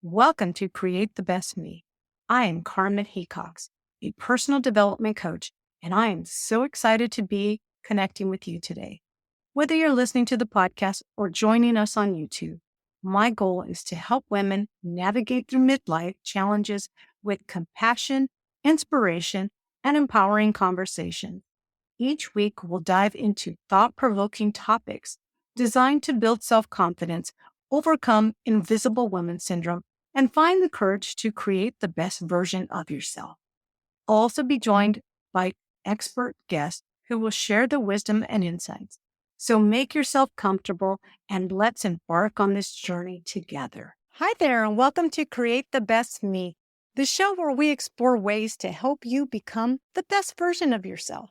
Welcome to Create the Best Me. I am Carmen Hecox, a personal development coach, and I am so excited to be connecting with you today. Whether you're listening to the podcast or joining us on YouTube, my goal is to help women navigate through midlife challenges with compassion, inspiration, and empowering conversation. Each week, we'll dive into thought-provoking topics designed to build self-confidence, overcome invisible woman syndrome, and find the courage to create the best version of yourself. I'll also be joined by expert guests who will share the wisdom and insights. So make yourself comfortable and let's embark on this journey together. Hi there, and welcome to Create the Best Me, the show where we explore ways to help you become the best version of yourself.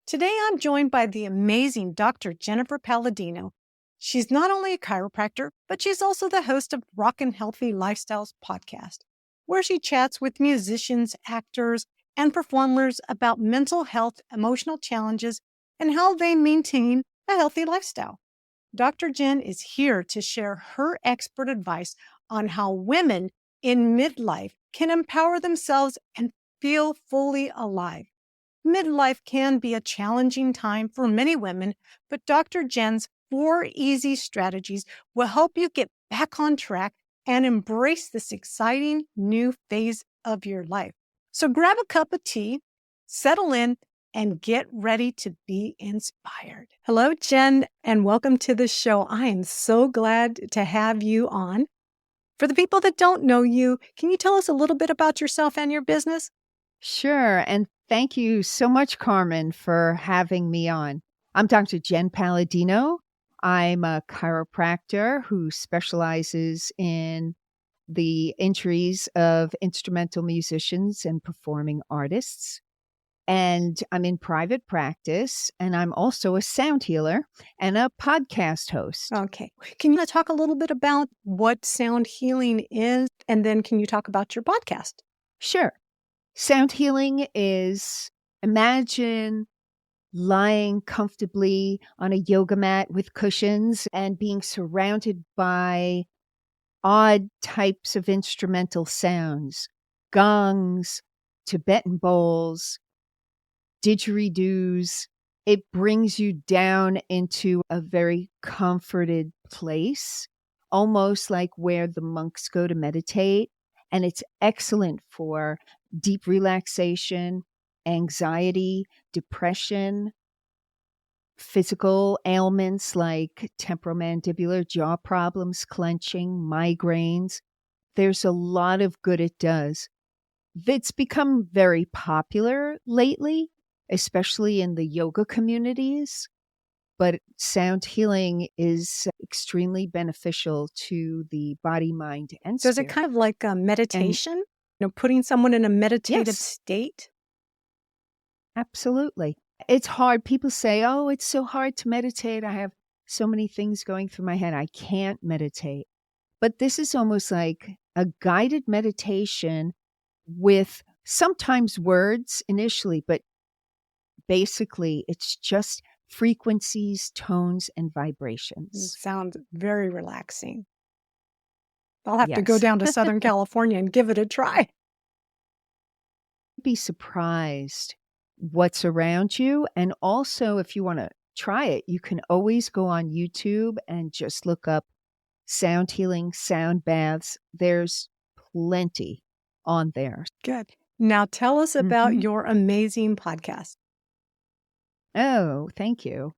Today, I'm joined by the amazing Dr. Jennifer Palladino. She's not only a chiropractor, but she's also the host of Rockin' Healthy Lifestyles podcast, where she chats with musicians, actors, and performers about mental health, emotional challenges, and how they maintain a healthy lifestyle. Dr. Jen is here to share her expert advice on how women in midlife can empower themselves and feel fully alive. Midlife can be a challenging time for many women, but Dr. Jen's 4 easy strategies will help you get back on track and embrace this exciting new phase of your life. So grab a cup of tea, settle in, and get ready to be inspired. Hello, Jen, and welcome to the show. I am so glad to have you on. For the people that don't know you, can you tell us a little bit about yourself and your business? Sure. And thank you so much, Carmen, for having me on. I'm Dr. Jen Palladino. I'm a chiropractor who specializes in the injuries of instrumental musicians and performing artists. And I'm in private practice, and I'm also a sound healer and a podcast host. Okay. Can you talk a little bit about what sound healing is? And then can you talk about your podcast? Sure. Sound healing is imagine lying comfortably on a yoga mat with cushions and being surrounded by odd types of instrumental sounds, gongs, Tibetan bowls, didgeridoos. It brings you down into a very comforted place, almost like where the monks go to meditate. And it's excellent for deep relaxation, anxiety, depression, physical ailments like temporomandibular jaw problems, clenching, migraines. There's a lot of good it does. It's become very popular lately, especially in the yoga communities. But sound healing is extremely beneficial to the body, mind, and So spirit. is it kind of like a meditation? Putting someone in a meditative state? Absolutely. It's hard. People say, oh, it's so hard to meditate. I have so many things going through my head. I can't meditate. But this is almost like a guided meditation with sometimes words initially, but basically it's just frequencies, tones, and vibrations. Sounds very relaxing. I'll have to go down to Southern California and give it a try. Be surprised what's around you. And also, if you want to try it, you can always go on YouTube and just look up sound healing, sound baths. There's plenty on there. Good. Now tell us about your amazing podcast. Oh, thank you.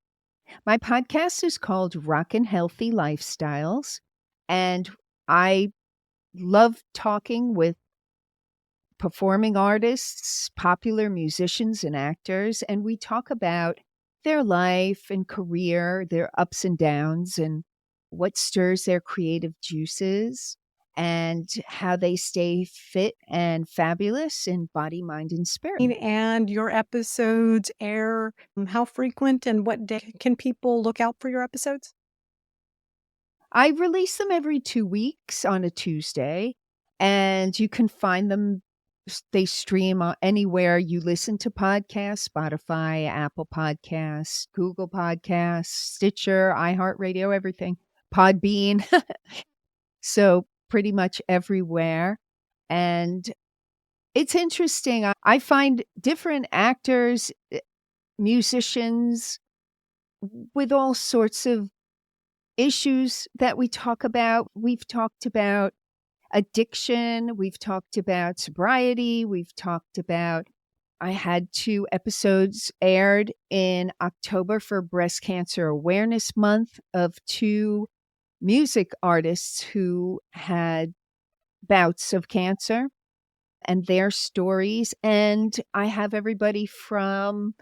My podcast is called Rockin' Healthy Lifestyles, and I love talking with performing artists, popular musicians, and actors, and we talk about their life and career, their ups and downs, and what stirs their creative juices, and how they stay fit and fabulous in body, mind, and spirit. And your episodes air how frequent and what day can people look out for your episodes? I release them every 2 weeks on a Tuesday, and you can find them. They stream anywhere you listen to podcasts: Spotify, Apple Podcasts, Google Podcasts, Stitcher, iHeartRadio, everything, Podbean. So pretty much everywhere. And it's interesting. I find different actors, musicians with all sorts of issues that we talk about. We've talked about addiction. We've talked about sobriety. We've talked about, I had 2 episodes aired in October for Breast Cancer Awareness Month of 2 music artists who had bouts of cancer and their stories. And I have everybody from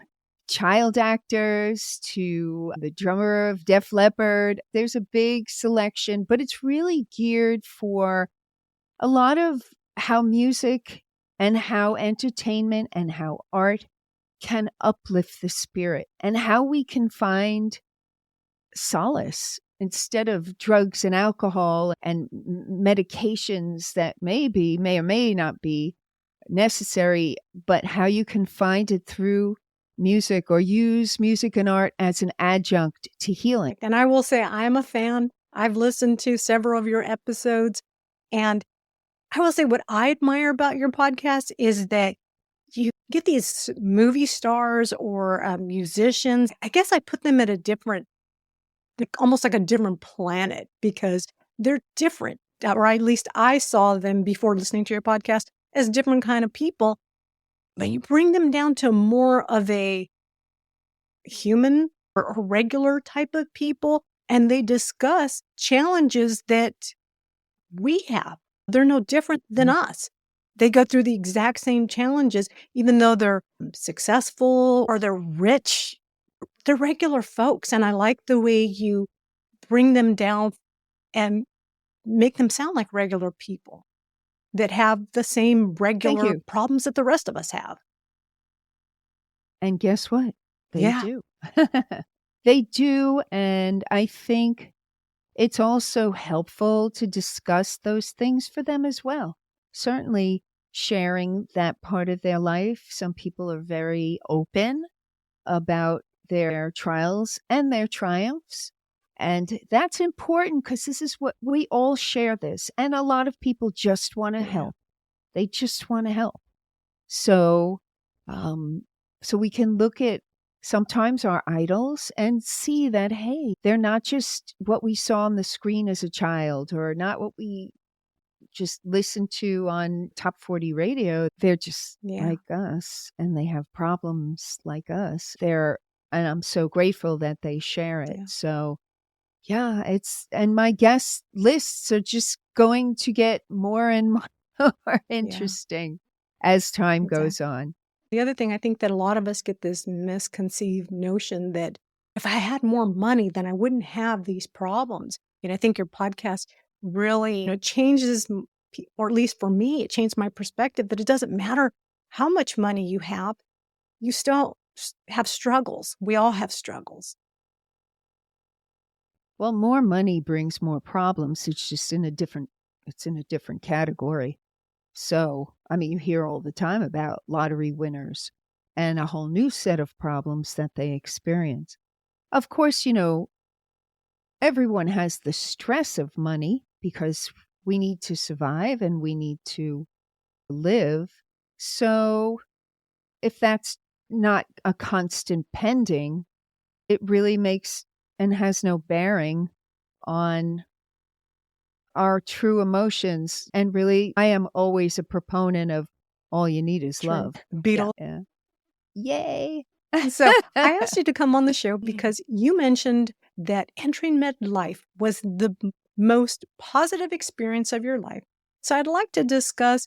child actors to the drummer of Def Leppard. There's a big selection, but it's really geared for a lot of how music and how entertainment and how art can uplift the spirit and how we can find solace instead of drugs and alcohol and medications that may or may not be necessary, but how you can find it through music or use music and art as an adjunct to healing. And I will say I'm a fan. I've listened to several of your episodes, and I will say what I admire about your podcast is that you get these movie stars or musicians. I guess I put them at a different, almost like a different planet, because they're different, or at least I saw them before listening to your podcast as different kind of people. But you bring them down to more of a human or regular type of people, and they discuss challenges that we have. They're no different than us. They go through the exact same challenges, even though they're successful or they're rich. They're regular folks. And I like the way you bring them down and make them sound like regular people that have the same regular problems that the rest of us have. And guess what? They Yeah. do. They do. And I think it's also helpful to discuss those things for them as well. Certainly sharing that part of their life. Some people are very open about their trials and their triumphs. And that's important because this is what we all share this. And a lot of people just want to help. They just want to help. So, so we can look at sometimes our idols and see that, hey, they're not just what we saw on the screen as a child or not what we just listened to on Top 40 radio. They're just like us and they have problems like us. And I'm so grateful that they share it. So yeah, and my guest lists are just going to get more and more interesting as time goes on. The other thing, I think that a lot of us get this misconceived notion that if I had more money, then I wouldn't have these problems. And I think your podcast really changes, or at least for me, it changed my perspective that it doesn't matter how much money you have still have struggles. We all have struggles. Well, more money brings more problems. It's just in a different category. So, I mean, you hear all the time about lottery winners and a whole new set of problems that they experience. Of course, everyone has the stress of money because we need to survive and we need to live. So, if that's not a constant pending, it really makes and has no bearing on our true emotions. And really, I am always a proponent of all you need is love. Beatles. Yeah. Yay. So I asked you to come on the show because you mentioned that entering midlife was the most positive experience of your life. So I'd like to discuss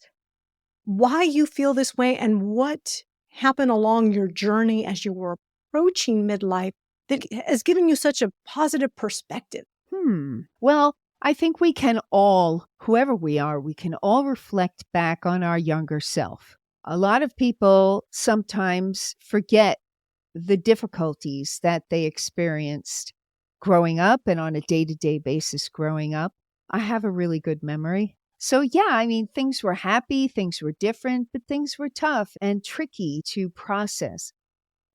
why you feel this way and what happened along your journey as you were approaching midlife that has given you such a positive perspective. Well, I think we can all, whoever we are, we can all reflect back on our younger self. A lot of people sometimes forget the difficulties that they experienced growing up and on a day-to-day basis growing up. I have a really good memory. So yeah, I mean, things were happy, things were different, but things were tough and tricky to process.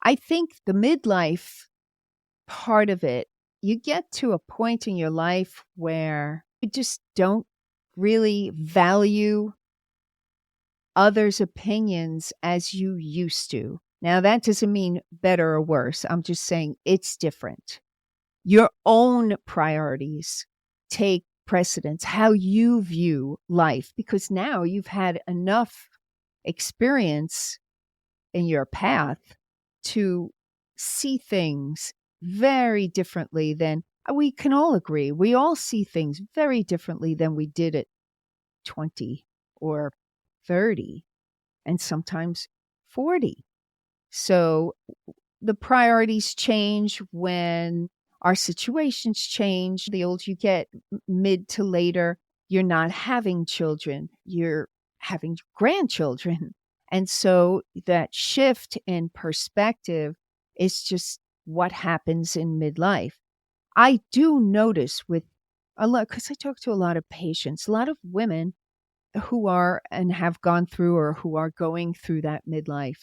I think the midlife part of it, you get to a point in your life where you just don't really value others' opinions as you used to. Now, that doesn't mean better or worse. I'm just saying it's different. Your own priorities take precedence, how you view life, because now you've had enough experience in your path to see things very differently than we can all agree. We all see things very differently than we did at 20 or 30 and sometimes 40. So the priorities change when our situations change. The older you get, mid to later, you're not having children, you're having grandchildren. And so that shift in perspective is just what happens in midlife. I do notice with a lot, because I talk to a lot of patients, a lot of women who are and have gone through or who are going through that midlife.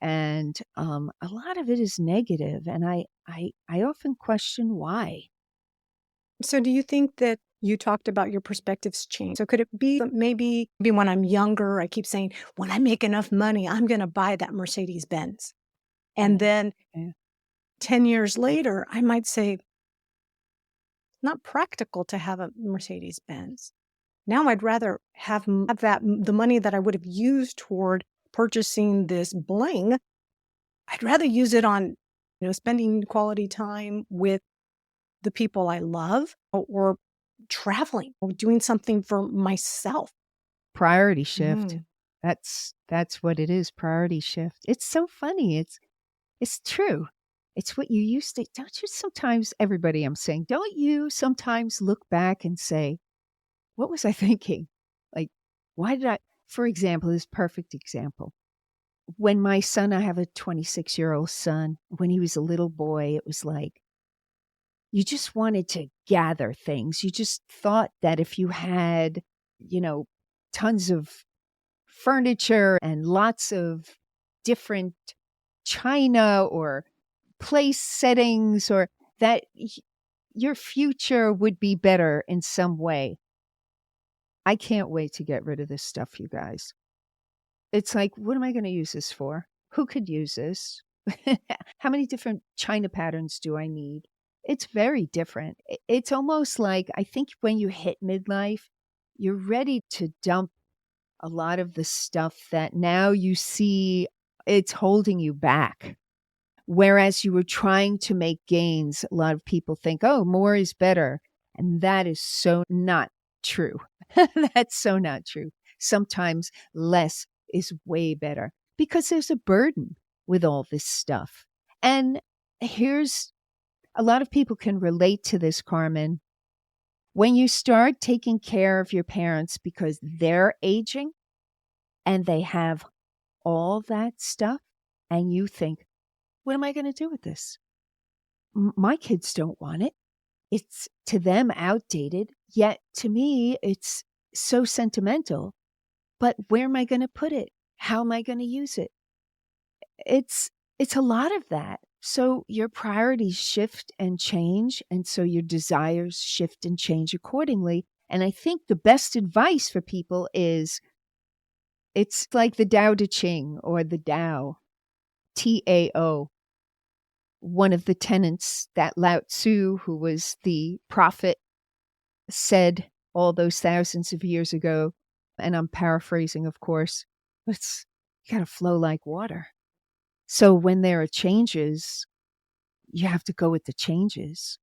And a lot of it is negative, and I often question why. So do you think that you talked about your perspectives change? So could it be that maybe when I'm younger, I keep saying, when I make enough money, I'm going to buy that Mercedes Benz. And then Yeah. 10 years later, I might say, not practical to have a Mercedes Benz. Now I'd rather have that the money that I would have used toward purchasing this bling. I'd rather use it on, spending quality time with the people I love, or traveling or doing something for myself. Priority shift. Mm. That's what it is, priority shift. It's so funny. It's true. It's what you used to. Don't you sometimes, everybody I'm saying, don't you sometimes look back and say, what was I thinking? Like, why did I, for example, this perfect example. When my son, I have a 26-year-old son, when he was a little boy, it was like, you just wanted to gather things. You just thought that if you had, tons of furniture and lots of different china or place settings, or that your future would be better in some way. I can't wait to get rid of this stuff, you guys. It's like, what am I going to use this for? Who could use this? How many different china patterns do I need? It's very different. It's almost like, I think when you hit midlife, you're ready to dump a lot of the stuff that now you see it's holding you back. Whereas you were trying to make gains, a lot of people think, oh, more is better. And that is so not true. That's so not true. Sometimes less is way better because there's a burden with all this stuff. And here's a lot of people can relate to this, Carmen. When you start taking care of your parents because they're aging and they have all that stuff, and you think, what am I going to do with this? My kids don't want it. It's to them outdated, yet to me, it's so sentimental. But where am I going to put it? How am I going to use it? It's a lot of that. So your priorities shift and change, and so your desires shift and change accordingly. And I think the best advice for people is, it's like the Tao Te Ching, or the Tao, Tao. One of the tenets that Lao Tzu, who was the prophet, said all those thousands of years ago, and I'm paraphrasing, of course, it's, you got to flow like water. So when there are changes, you have to go with the changes.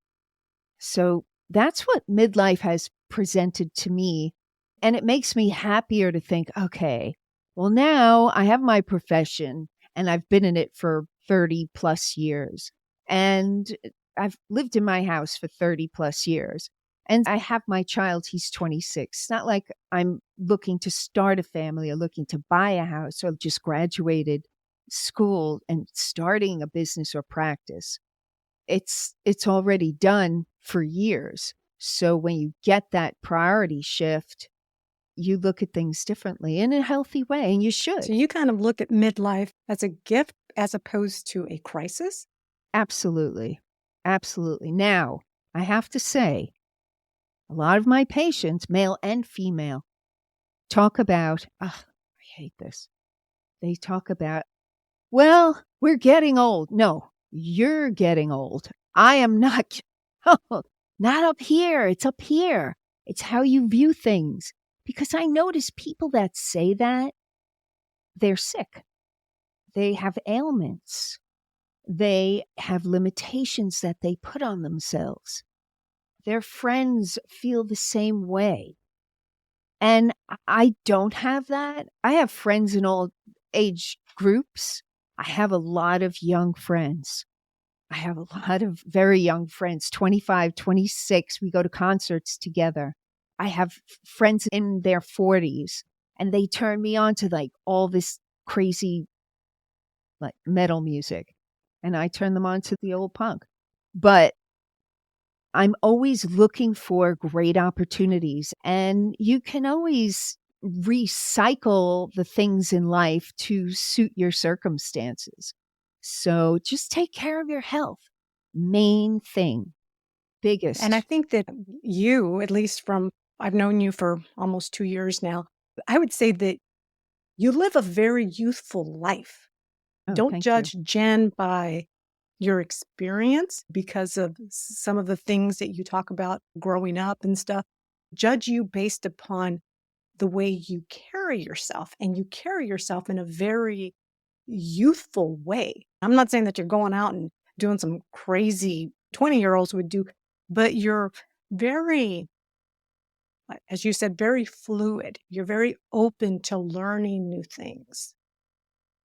So that's what midlife has presented to me. And it makes me happier to think, okay, well, now I have my profession and I've been in it for 30 plus years. And I've lived in my house for 30 plus years. And I have my child, he's 26. It's not like I'm looking to start a family or looking to buy a house or just graduated school and starting a business or practice. It's already done for years. So when you get that priority shift, you look at things differently in a healthy way, and you should. So you kind of look at midlife as a gift as opposed to a crisis? Absolutely. Absolutely. Now, I have to say, A lot of my patients, male and female, talk about, I hate this. They talk about, well, we're getting old. No, you're getting old. I am not, not up here. It's up here. It's how you view things. Because I notice people that say that, they're sick. They have ailments. They have limitations that they put on themselves. Their friends feel the same way. And I don't have that. I have friends in all age groups. I have a lot of young friends. I have a lot of very young friends, 25, 26. We go to concerts together. I have friends in their 40s, and they turn me on to like all this crazy like metal music, and I turn them on to the old punk. But I'm always looking for great opportunities, and you can always recycle the things in life to suit your circumstances. So just take care of your health. Main thing, biggest. And I think that you, at least from, I've known you for almost 2 years now, I would say that you live a very youthful life. Oh, Don't thank judge you. Jen by your experience because of some of the things that you talk about growing up and stuff. Judge you based upon the way you carry yourself, and you carry yourself in a very youthful way. I'm not saying that you're going out and doing some crazy 20-year-olds would do, but you're very, as you said, very fluid. You're very open to learning new things.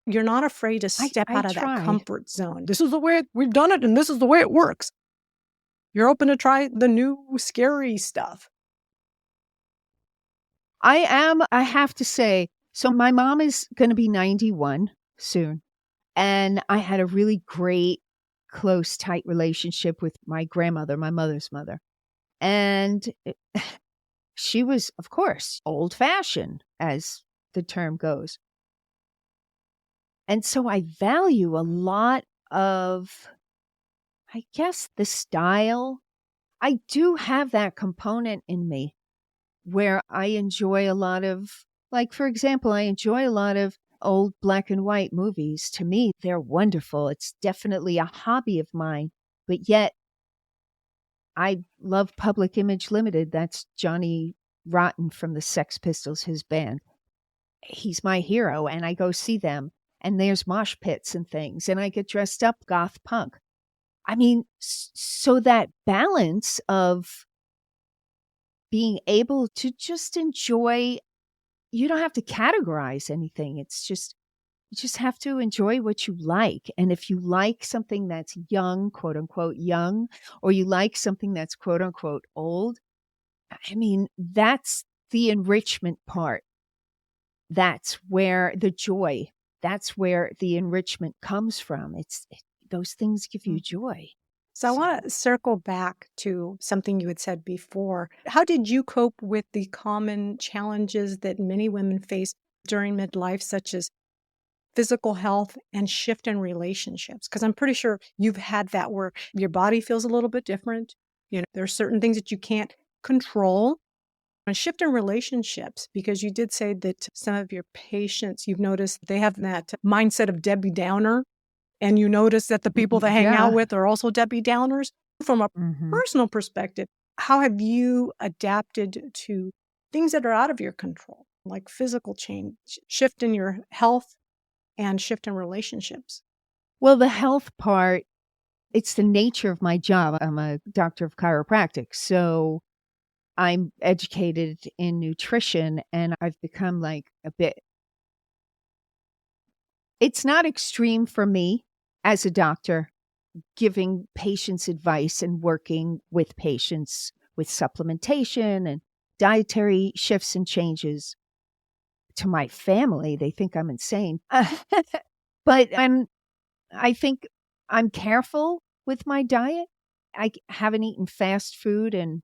You're not afraid to step I out of that try. comfort zone. This is the way we've done it, and this is the way it works. You're open to try the new scary stuff. I am, I have to say, so my mom is going to be 91 soon. And I had a really great, close, tight relationship with my grandmother, my mother's mother. And she was, of course, old fashioned, as the term goes. And so I value a lot of, I guess, the style. I do have that component in me where I enjoy a lot of, like, for example, I enjoy a lot of old black and white movies. To me, they're wonderful. It's definitely a hobby of mine. But yet, I love Public Image Limited. That's Johnny Rotten from the Sex Pistols, his band. He's my hero, and I go see them. And there's mosh pits and things, and I get dressed up goth punk. I mean, so that balance of being able to just enjoy, you don't have to categorize anything. It's just, you just have to enjoy what you like. And if you like something that's young, quote unquote, young, or you like something that's quote unquote old, I mean, that's the enrichment part. That's where the joy, that's where the enrichment comes from. Those things give you joy. So I want to circle back to something you had said before. How did you cope with the common challenges that many women face during midlife, such as physical health and shift in relationships? Because I'm pretty sure you've had that where your body feels a little bit different. You know, there are certain things that you can't control. And shift in relationships, because you did say that some of your patients, you've noticed they have that mindset of Debbie Downer. And you notice that the people they hang out with are also Debbie Downers. From a personal perspective, how have you adapted to things that are out of your control, like physical change, shift in your health and shift in relationships? Well, the health part, it's the nature of my job. I'm a doctor of chiropractic. So I'm educated in nutrition, and I've become like a bit, it's not extreme for me as a doctor, giving patients advice and working with patients with supplementation and dietary shifts and changes. To my family, they think I'm insane. But I think I'm careful with my diet. I haven't eaten fast food in,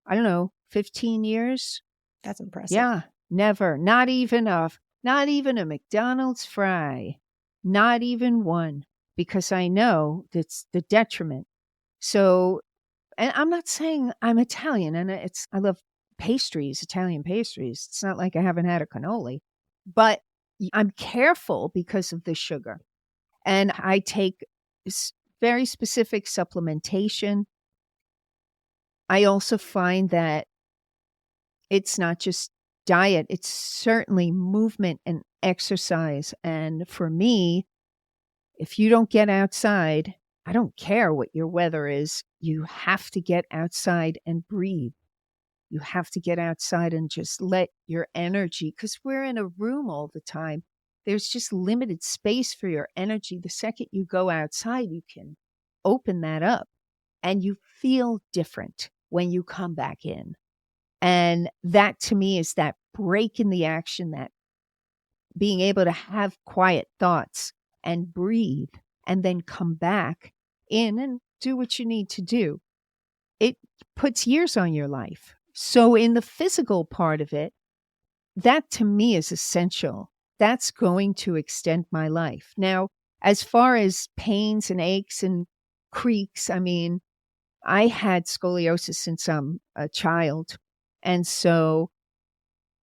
I don't know, 15 years. That's impressive. Yeah, never. Not even a McDonald's fry. Not even one, because I know that's the detriment. So And I'm not saying I'm Italian, and I love pastries, Italian pastries. It's not like I haven't had a cannoli, but I'm careful because of the sugar. And I take very specific supplementation. I also find that it's not just diet, it's certainly movement and exercise. And for me, if you don't get outside, I don't care what your weather is, you have to get outside and breathe. You have to get outside and just let your energy, because we're in a room all the time. There's just limited space for your energy. The second you go outside, you can open that up and you feel different when you come back in. And that to me is that break in the action, that being able to have quiet thoughts and breathe and then come back in and do what you need to do. It puts years on your life. So in the physical part of it, that to me is essential. That's going to extend my life. Now, as far as pains and aches and creaks, I mean, I had scoliosis since I'm a child. And so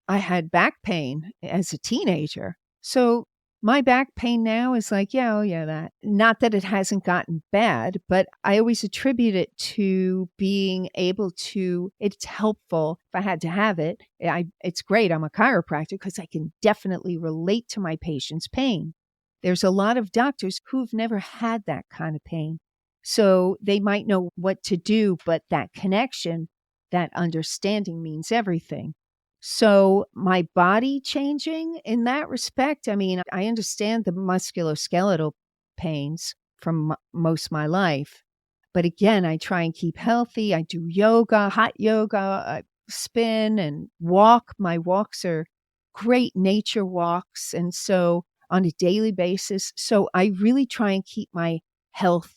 I had back pain as a teenager. So my back pain now is like, yeah, oh yeah, that. Not that it hasn't gotten bad, but I always attribute it to being able to, it's helpful if I had to have it. It's great. I'm a chiropractor because I can definitely relate to my patient's pain. There's a lot of doctors who've never had that kind of pain. So they might know what to do, but that connection, that understanding means everything. So my body changing in that respect, I mean, I understand the musculoskeletal pains from most of my life. But again, I try and keep healthy. I do yoga, hot yoga, spin and walk. My walks are great nature walks. And so on a daily basis. So I really try and keep my health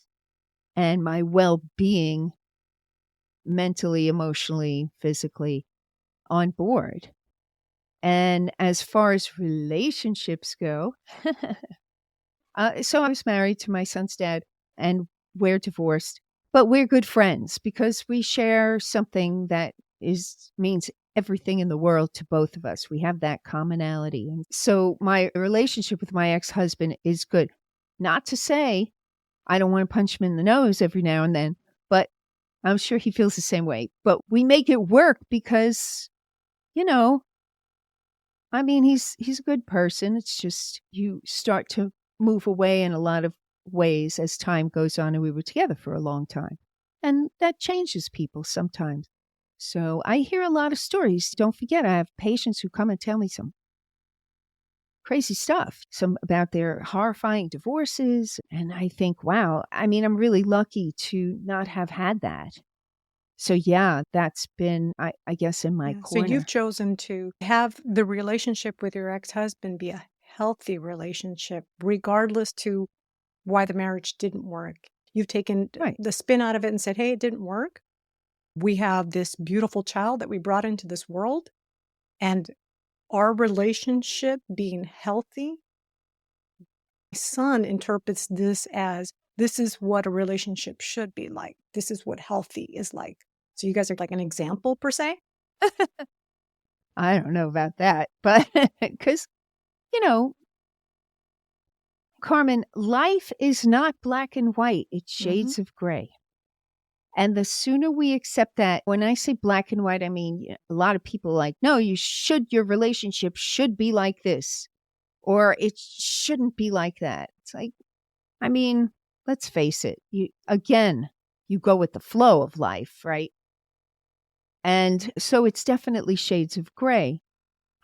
and my well-being mentally, emotionally, physically on board. And as far as relationships go, so I was married to my son's dad and we're divorced, but we're good friends because we share something that means everything in the world to both of us. We have that commonality. And so my relationship with my ex-husband is good. Not to say I don't want to punch him in the nose every now and then, but I'm sure he feels the same way. But we make it work because, I mean, he's a good person. It's just you start to move away in a lot of ways as time goes on, and we were together for a long time. And that changes people sometimes. So I hear a lot of stories. Don't forget, I have patients who come and tell me some crazy stuff, some about their horrifying divorces. And I think, wow, I mean, I'm really lucky to not have had that. So yeah, that's been, I guess, in my corner. So you've chosen to have the relationship with your ex-husband be a healthy relationship, regardless to why the marriage didn't work. You've taken the spin out of it and said, hey, it didn't work. We have this beautiful child that we brought into this world, and our relationship being healthy. My son interprets this as, this is what a relationship should be like. This is what healthy is like. So you guys are like an example per se? I don't know about that, but because, Carmen, life is not black and white. It's shades of gray. And the sooner we accept that, when I say black and white, I mean, a lot of people are like, no, your relationship should be like this, or it shouldn't be like that. It's like, I mean, let's face it. You go with the flow of life, right? And so it's definitely shades of gray.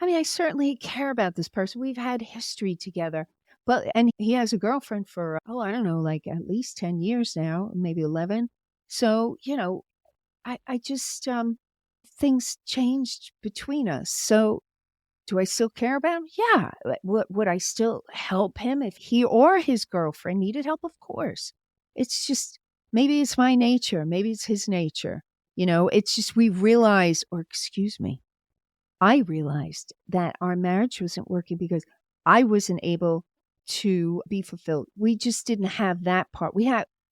I mean, I certainly care about this person. We've had history together. And he has a girlfriend for, I don't know, like at least 10 years now, maybe 11. So, I just, things changed between us. So do I still care about him? Yeah. Would I still help him if he or his girlfriend needed help? Of course. It's just, maybe it's my nature. Maybe it's his nature. It's just, I realized that our marriage wasn't working because I wasn't able to be fulfilled. We just didn't have that part.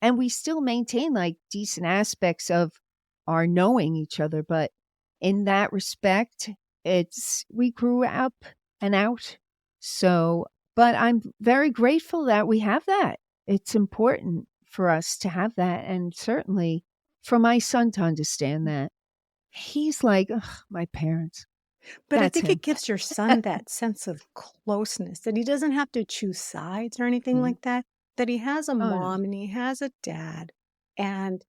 And we still maintain like decent aspects of our knowing each other. But in that respect, we grew up and out. So, but I'm very grateful that we have that. It's important for us to have that. And certainly for my son to understand that. He's like, ugh, my parents. But I That's think him. it gives your son that sense of closeness, that he doesn't have to choose sides or anything Mhm. like that, that he has a Oh, no. mom and he has a dad, and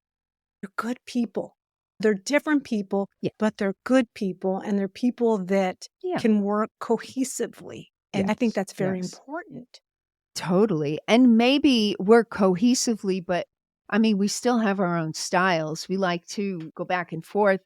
they're good people. They're different people, Yeah. but they're good people, and they're people that Yeah. can work cohesively. And I think Yes. that's very Yes. important. Totally. And maybe we're cohesively, but I mean, we still have our own styles. We like to go back and forth,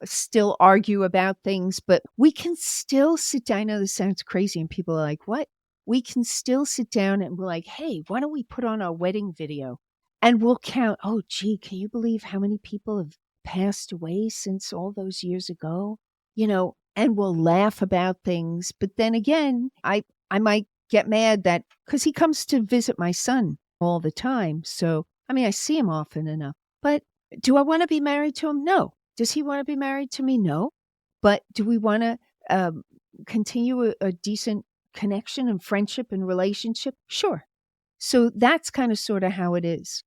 still argue about things, but we can still sit down. I know this sounds crazy, and people are like, what? We can still sit down and we're like, hey, why don't we put on our wedding video? And we'll count, oh, gee, can you believe how many people have passed away since all those years ago? And we'll laugh about things. But then again, I might get mad that because he comes to visit my son all the time. So, I mean, I see him often enough. But do I want to be married to him? No. Does he want to be married to me? No. But do we want to continue a decent connection and friendship and relationship? Sure. So that's kind of sort of how it is.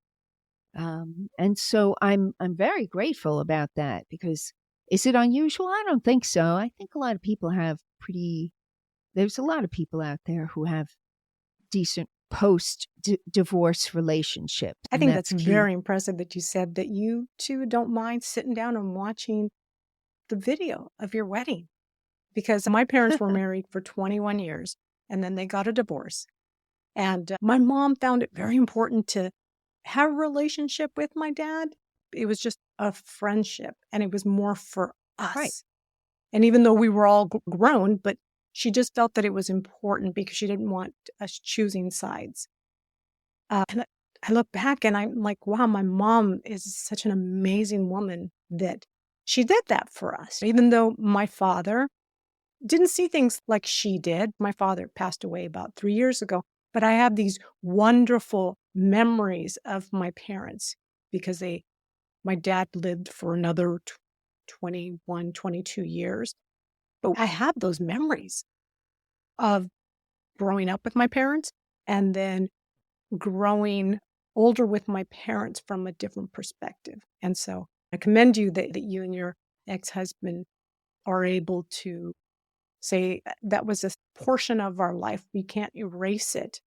And so I'm very grateful about that because is it unusual? I don't think so. I think a lot of people have there's a lot of people out there who have decent post divorce relationships, I and think that's that's key. very impressive that you said that you two don't mind sitting down and watching the video of your wedding. Because my parents were married for 21 years and then they got a divorce. And my mom found it very important to have a relationship with my dad. It was just a friendship and it was more for Right. us. And even though we were all grown, but she just felt that it was important because she didn't want us choosing sides. And I look back and I'm like, wow, my mom is such an amazing woman that she did that for us. Even though my father didn't see things like she did. My father passed away about 3 years ago, but I have these wonderful memories of my parents because my dad lived for another 21, 22 years. But I have those memories of growing up with my parents and then growing older with my parents from a different perspective. And so I commend you that you and your ex-husband are able to say that was a portion of our life. We can't erase it,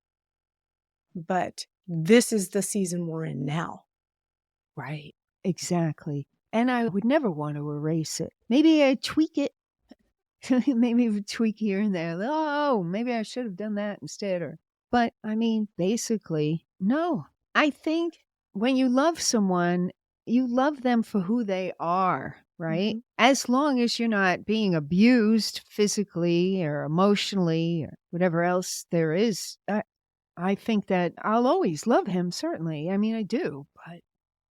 but this is the season we're in now. Right. Exactly. And I would never want to erase it. Maybe I tweak it. Maybe we tweak here and there. Oh, maybe I should have done that instead. But I mean, basically, no. I think when you love someone, you love them for who they are, right? Mhm. As long as you're not being abused physically or emotionally or whatever else there is. I think that I'll always love him, certainly. I mean, I do, but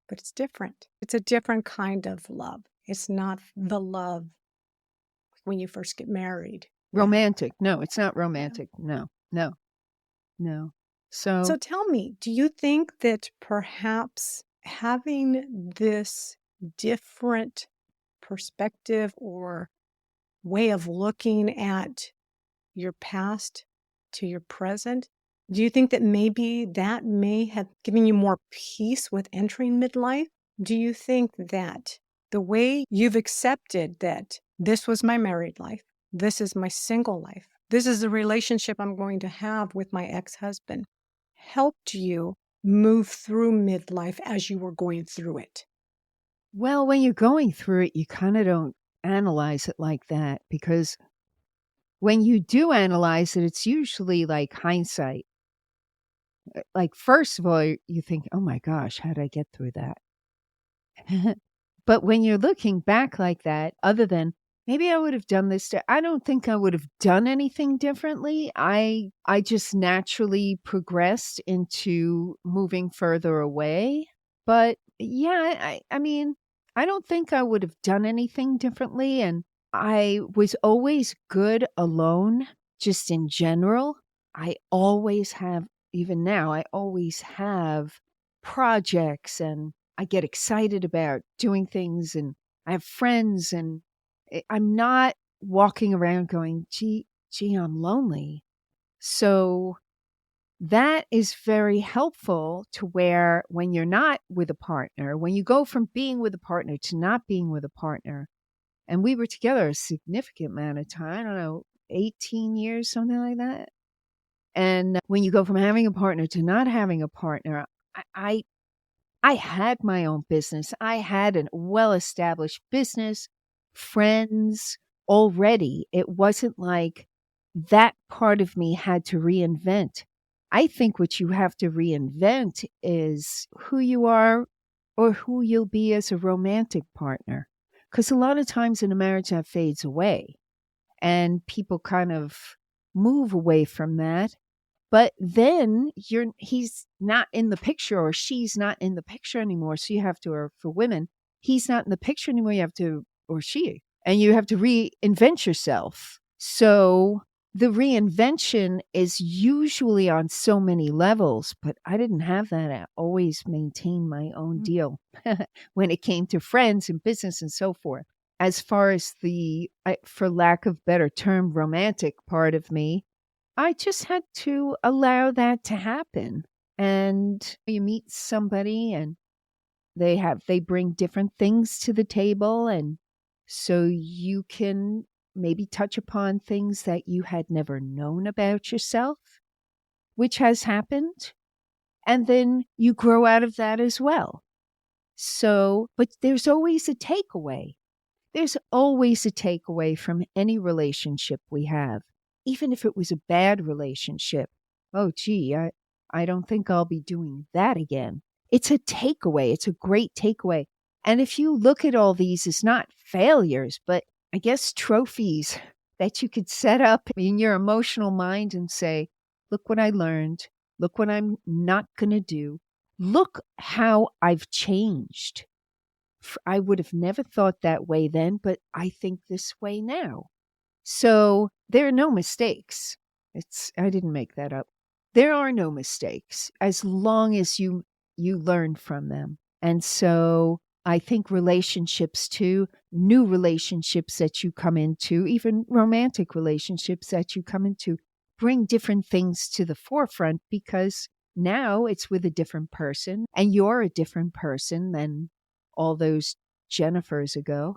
But it's different. It's a different kind of love. It's not the love when you first get married. Yeah. romantic. No, it's not Yeah. romantic. No, no, no. So So, tell me, do you think that perhaps having this different perspective or way of looking at your past to your present, do you think that maybe that may have given you more peace with entering midlife? Do you think that the way you've accepted that this was my married life, this is my single life, this is the relationship I'm going to have with my ex-husband, helped you move through midlife as you were going through it? well, when you're going through it, you kind of don't analyze it like that because when you do analyze it, it's usually like hindsight. Like, first of all, you think, oh my gosh, how did I get through that? But when you're looking back like that, other than maybe I would have done this, I don't think I would have done anything differently. I just naturally progressed into moving further away. But yeah, I mean, I don't think I would have done anything differently. And I was always good alone, just in general. I always have, even now, I always have projects and I get excited about doing things and I have friends and I'm not walking around going, gee, I'm lonely. So that is very helpful to where when you're not with a partner, when you go from being with a partner to not being with a partner, and we were together a significant amount of time, I don't know, 18 years, something like that. And when you go from having a partner to not having a partner, I, I I had my own business. I had a well-established business, friends already. It wasn't like that part of me had to reinvent. I think what you have to reinvent is who you are or who you'll be as a romantic partner. Because a lot of times in a marriage that fades away and people kind of move away from that, but then he's not in the picture or she's not in the picture anymore. So you have to, or for women, he's not in the picture anymore. You have to, or she, and you have to reinvent yourself. So the reinvention is usually on so many levels, but I didn't have that. I always maintained my own deal when it came to friends and business and so forth. As far as for lack of better term, romantic part of me, I just had to allow that to happen. And you meet somebody and they bring different things to the table. And so you can maybe touch upon things that you had never known about yourself, which has happened. And then you grow out of that as well. So, but there's always a takeaway. There's always a takeaway from any relationship we have, even if it was a bad relationship. Oh, gee, I don't think I'll be doing that again. It's a takeaway. It's a great takeaway. And if you look at all these as not failures, but I guess trophies that you could set up in your emotional mind and say, look what I learned. Look what I'm not going to do. Look how I've changed. I would have never thought that way then, but I think this way now. So there are no mistakes. I didn't make that up. There are no mistakes as long as you learn from them. And so I think relationships too, new relationships that you come into, even romantic relationships that you come into, bring different things to the forefront because now it's with a different person and you're a different person than all those Jennifers ago.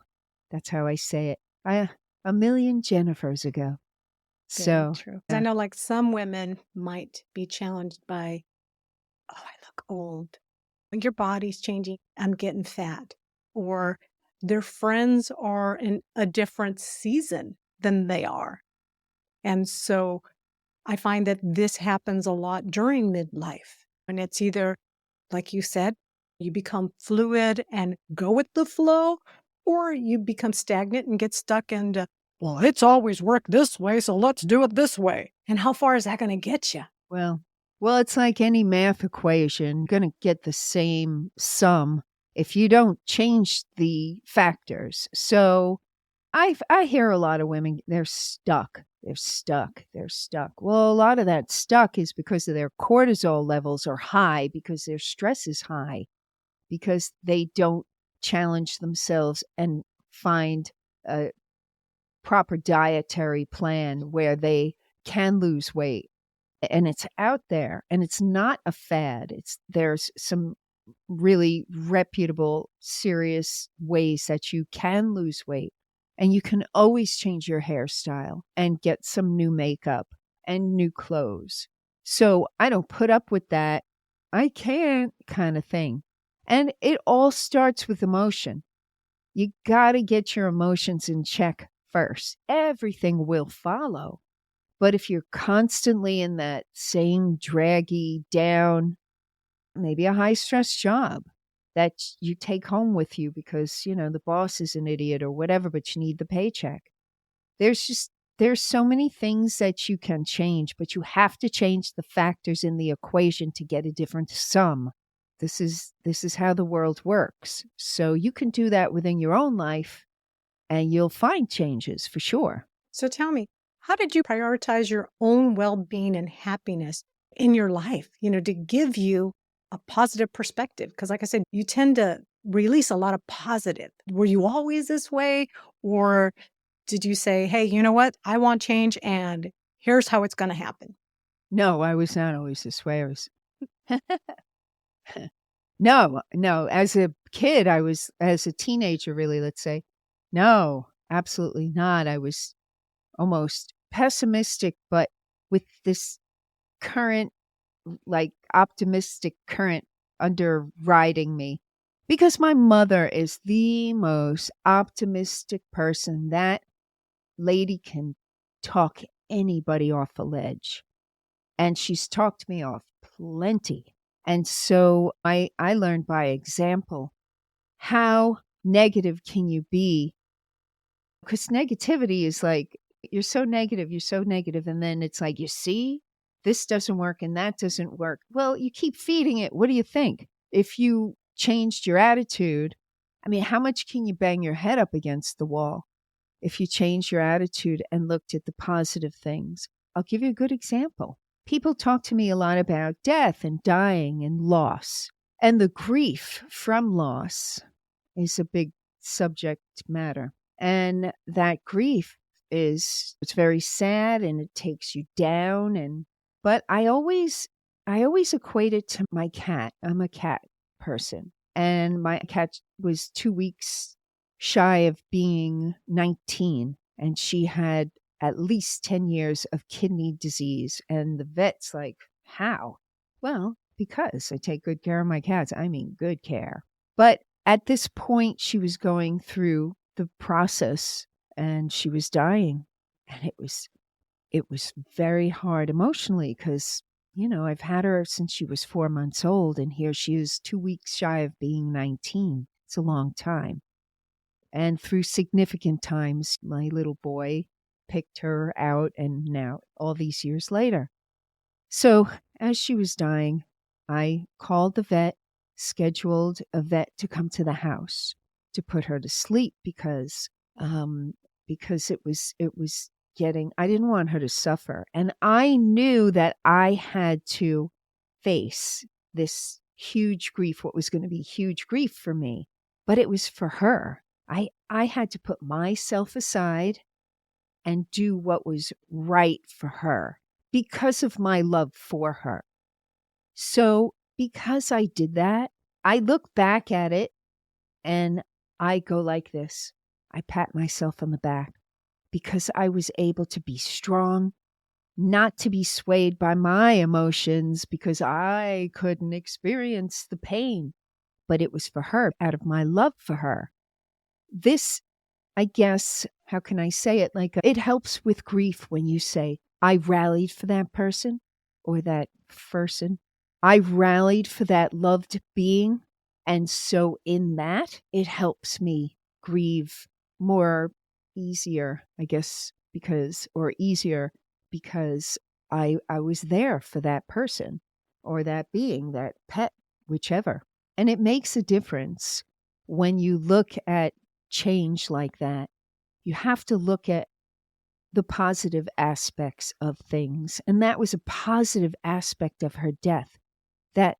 That's how I say it. A million Jennifers ago. Very true. I know like some women might be challenged by, oh, I look old. Your body's changing. I'm getting fat. Or their friends are in a different season than they are. And so I find that this happens a lot during midlife. And it's either, like you said, you become fluid and go with the flow, or you become stagnant and get stuck in, well, it's always worked this way, so let's do it this way. And how far is that going to get you? Well, it's like any math equation, you're going to get the same sum if you don't change the factors. So I hear a lot of women, they're stuck. They're stuck. They're stuck. Well, a lot of that stuck is because of their cortisol levels are high, because their stress is high, because they don't challenge themselves and find a proper dietary plan where they can lose weight. And it's out there and it's not a fad. There's some really reputable, serious ways that you can lose weight. And you can always change your hairstyle and get some new makeup and new clothes. So I don't put up with that. I can't kind of thing. And it all starts with emotion. You got to get your emotions in check first. Everything will follow. But if you're constantly in that same draggy down, maybe a high stress job that you take home with you because, the boss is an idiot or whatever, but you need the paycheck. There's so many things that you can change, but you have to change the factors in the equation to get a different sum. This is how the world works. So you can do that within your own life and you'll find changes for sure. So tell me, how did you prioritize your own well-being and happiness in your life, to give you a positive perspective? Because, like I said, you tend to release a lot of positive. Were you always this way? Or did you say, hey, you know what? I want change and here's how it's going to happen? No, I was not always this way. I was no, no. As a kid, as a teenager, really, let's say, no, absolutely not. I was almost pessimistic, but with this current, like optimistic current underwriting me. Because my mother is the most optimistic person. That lady can talk anybody off a ledge. And she's talked me off plenty. And so I learned by example how negative can you be? Because negativity is like, you're so negative, you're so negative. And then it's like, you see, this doesn't work and that doesn't work. Well, you keep feeding it. What do you think? If you changed your attitude, I mean, how much can you bang your head up against the wall if you change your attitude and looked at the positive things? I'll give you a good example. People talk to me a lot about death and dying and loss. And the grief from loss is a big subject matter. And that grief it's very sad and it takes you down. But I always equate it to my cat. I'm a cat person. And my cat was 2 weeks shy of being 19. And she had at least 10 years of kidney disease. And the vet's like, how? Well, because I take good care of my cats. I mean, good care. But at this point, she was going through the process and she was dying. And it was very hard emotionally because, I've had her since she was 4 months old. And here she is 2 weeks shy of being 19. It's a long time. And through significant times, my little boy picked her out, and now all these years later. So as she was dying, I called the vet, scheduled a vet to come to the house to put her to sleep because it was getting, I didn't want her to suffer. And I knew that I had to face this huge grief, what was going to be huge grief for me, but it was for her. I had to put myself aside and do what was right for her because of my love for her. So because I did that, I look back at it and I go like this. I pat myself on the back because I was able to be strong, not to be swayed by my emotions because I couldn't experience the pain, but it was for her, out of my love for her. This, I guess, how can I say it? Like, it helps with grief when you say, I rallied for that person or that person. I rallied for that loved being. And so in that, it helps me grieve more easier, I guess, easier because I was there for that person or that being, that pet, whichever. And it makes a difference when you look at change like that. You have to look at the positive aspects of things. And that was a positive aspect of her death, that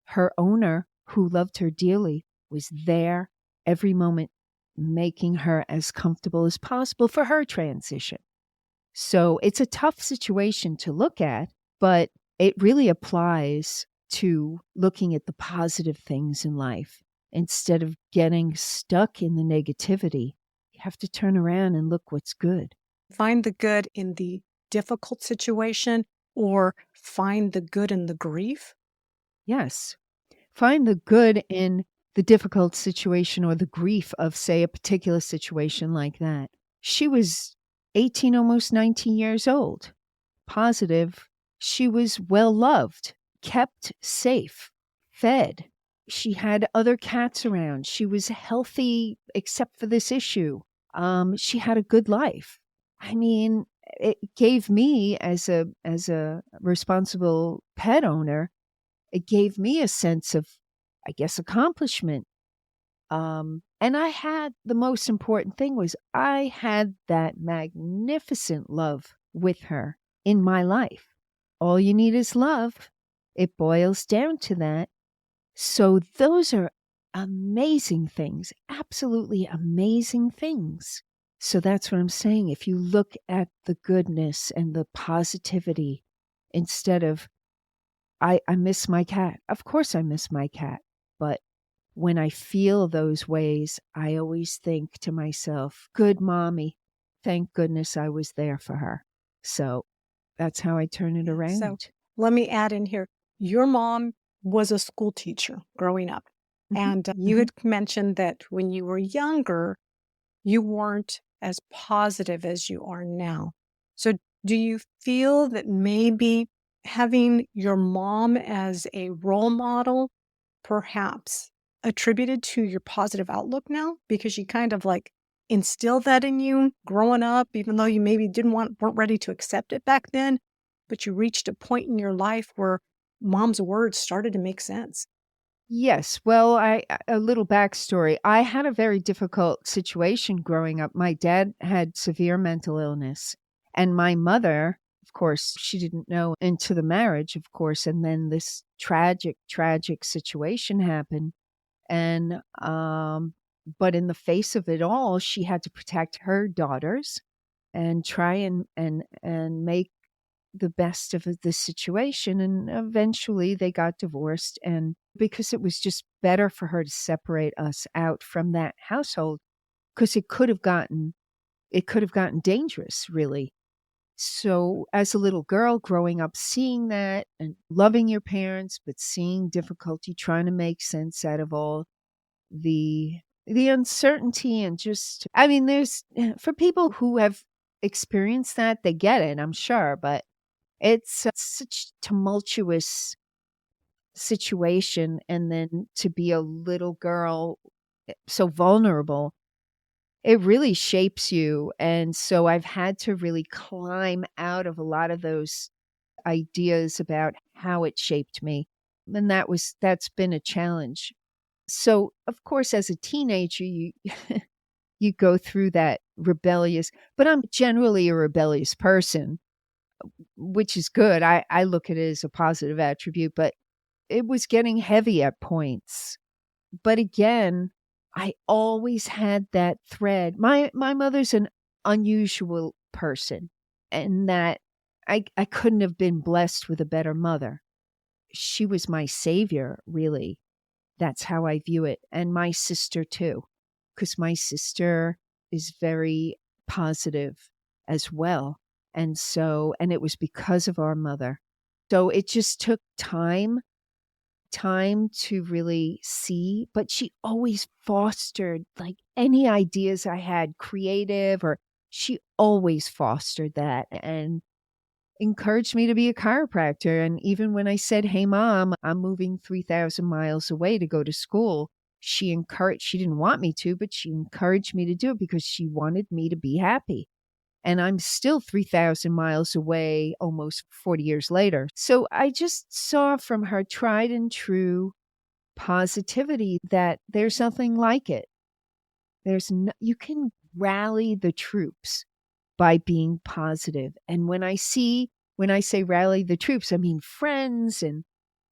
her owner, who loved her dearly, was there every moment, making her as comfortable as possible for her transition. So it's a tough situation to look at, but it really applies to looking at the positive things in life. Instead of getting stuck in the negativity, you have to turn around and look what's good. Find the good in the difficult situation or find the good in the grief? Yes. Find the good in the difficult situation or the grief of, say, a particular situation like that. She was 18, almost 19 years old. Positive. She was well loved, kept safe, fed. She had other cats around. She was healthy except for this issue. She had a good life. I mean, it gave me as a responsible pet owner, it gave me a sense of, I guess, accomplishment. And I had, the most important thing was I had that magnificent love with her in my life. All you need is love. It boils down to that. So those are amazing things, absolutely amazing things. So that's what I'm saying. If you look at the goodness and the positivity instead of, I miss my cat. Of course, I miss my cat. But when I feel those ways, I always think to myself, good mommy. Thank goodness I was there for her. So that's how I turn it Yeah. So around. let me add in here. Your mom was a school teacher growing up. Hmm. And you Hmm. had mentioned that when you were younger, you weren't as positive as you are now. So do you feel that maybe having your mom as a role model perhaps attributed to your positive outlook now because she kind of like instilled that in you growing up, even though you maybe weren't ready to accept it back then, but you reached a point in your life where mom's words started to make sense. Yes. Well, a little backstory. I had a very difficult situation growing up. My dad had severe mental illness, and my mother, of course, she didn't know into the marriage, of course, and then this tragic, tragic situation happened. And but in the face of it all, she had to protect her daughters and try and make the best of the situation, and eventually they got divorced, and because it was just better for her to separate us out from that household, because it could have gotten dangerous, really. So as a little girl growing up, seeing that and loving your parents but seeing difficulty trying to make sense out of all the the uncertainty, and just, I mean, there's, for people who have experienced that, they get it, I'm sure, but it's such tumultuous situation, and then to be a little girl, so vulnerable, it really shapes you. And so I've had to really climb out of a lot of those ideas about how it shaped me. And that's been a challenge. So, of course, as a teenager, you you go through that rebellious, but I'm generally a rebellious person, which is good. I look at it as a positive attribute, but it was getting heavy at points. But again, I always had that thread. My mother's an unusual person, and that I couldn't have been blessed with a better mother. She was my savior, really. That's how I view it. And my sister too, because my sister is very positive as well. And it was because of our mother. So it just took time to really see, but she always fostered like any ideas I had, creative, or she always fostered that and encouraged me to be a chiropractor. And even when I said, "Hey mom, I'm moving 3,000 miles away to go to school," she didn't want me to, but she encouraged me to do it because she wanted me to be happy. And I'm still 3,000 miles away almost 40 years later. So I just saw from her tried and true positivity that there's nothing like it. You can rally the troops by being positive. And when I say rally the troops, I mean friends and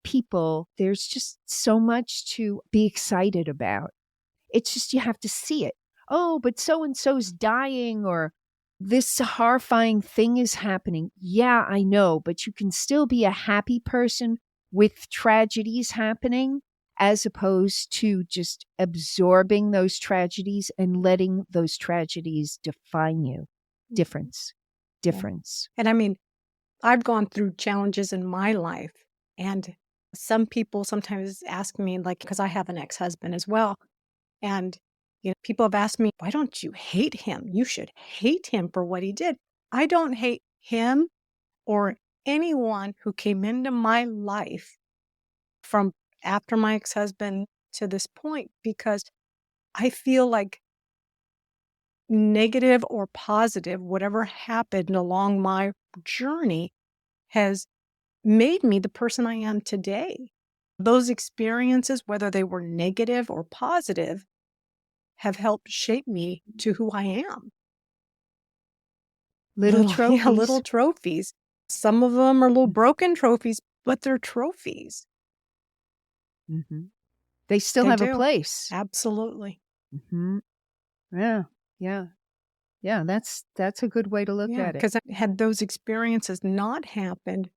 people. There's just so much to be excited about. It's just you have to see it. Oh, but so and so's dying, or this horrifying thing is happening. Yeah, I know, but you can still be a happy person with tragedies happening, as opposed to just absorbing those tragedies and letting those tragedies define you. Mhm. Difference. Yeah. Difference. And I mean, I've gone through challenges in my life, and some people sometimes ask me, like, because I have an ex husband as well. And, people have asked me, why don't you hate him? You should hate him for what he did. I don't hate him or anyone who came into my life from after my ex husband to this point because I feel like negative or positive, whatever happened along my journey has made me the person I am today. Those experiences, whether they were negative or positive, have helped shape me to who I am. Little Yeah, little trophies. trophies. Some of them are little broken trophies, but they're trophies. Mhm. They still They have a do. place. Absolutely. Mhm. Yeah. Yeah. Yeah, that's a good way to look Yeah. at it. Because had those experiences not happened,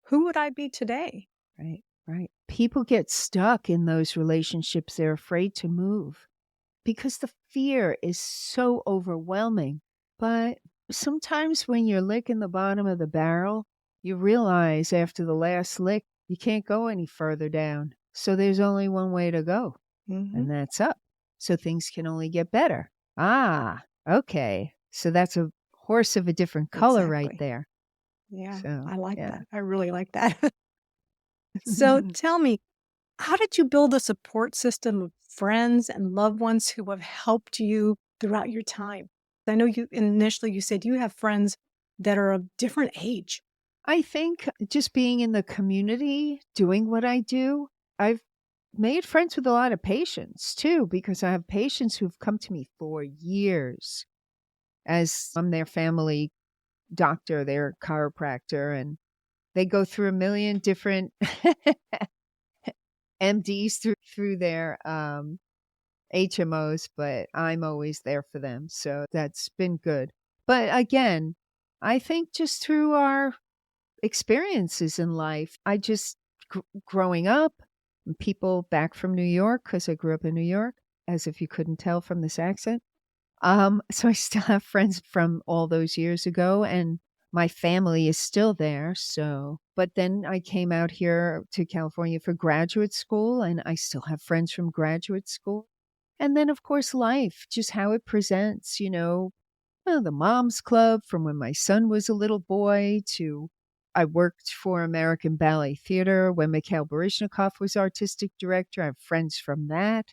who would I be today? Right, right. People get stuck in those relationships. They're afraid to move because the fear is so overwhelming. But sometimes when you're licking the bottom of the barrel, you realize after the last lick, you can't go any further down. So there's only one way to go, Hmm. and that's up. So things can only get better. Ah, okay. So that's a horse of a different color right Exactly. there. Yeah. So, I like yeah. that. I really like that. So tell me, how did you build a support system of friends and loved ones who have helped you throughout your time? I know you initially you said you have friends that are of different age. I think just being in the community, doing what I do, I've made friends with a lot of patients too, because I have patients who've come to me for years as I'm their family doctor, their chiropractor, and they go through a million different MDs through their HMOs, but I'm always there for them. So that's been good. But again, I think just through our experiences in life. I just growing up, people back from New York because I grew up in New York, as if you couldn't tell from this accent. So I still have friends from all those years ago, and my family is still there. So, but then I came out here to California for graduate school, and I still have friends from graduate school. And then, of course, life, just how it presents, well, the Moms Club from when my son was a little boy to I worked for American Ballet Theater when Mikhail Baryshnikov was artistic director. I have friends from that.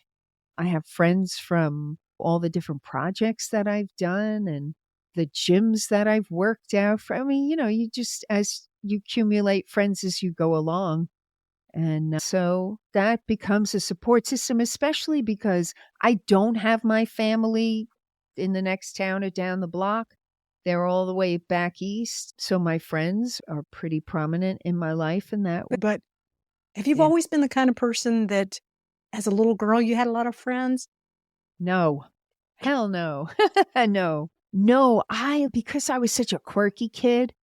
I have friends from all the different projects that I've done and the gyms that I've worked out for. I mean, you just, as you accumulate friends as you go along. And so that becomes a support system, especially because I don't have my family in the next town or down the block. They're all the way back east. So my friends are pretty prominent in my life in that way. But have you Yeah. always been the kind of person that as a little girl you had a lot of friends? No, hell no. No, no. Because I was such a quirky kid,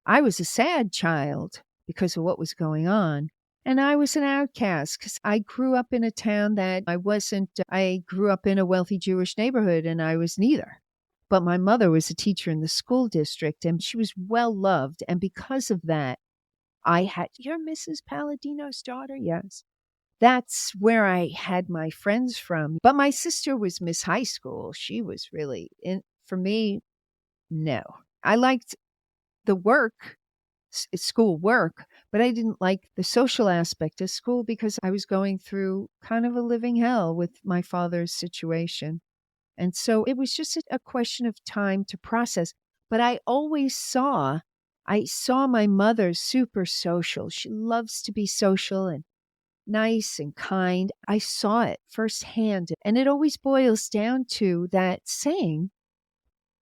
I was a sad child because of what was going on. And I was an outcast because I grew up in a town that I grew up in a wealthy Jewish neighborhood and I was neither. But my mother was a teacher in the school district and she was well loved. And because of that, you're Mrs. Palladino's daughter? Yes. That's where I had my friends from. But my sister was Miss High School. She was really for me, no. I liked the school work, but I didn't like the social aspect of school because I was going through kind of a living hell with my father's situation. And so it was just a question of time to process. But I saw my mother super social. She loves to be social and nice and kind. I saw it firsthand. And it always boils down to that saying,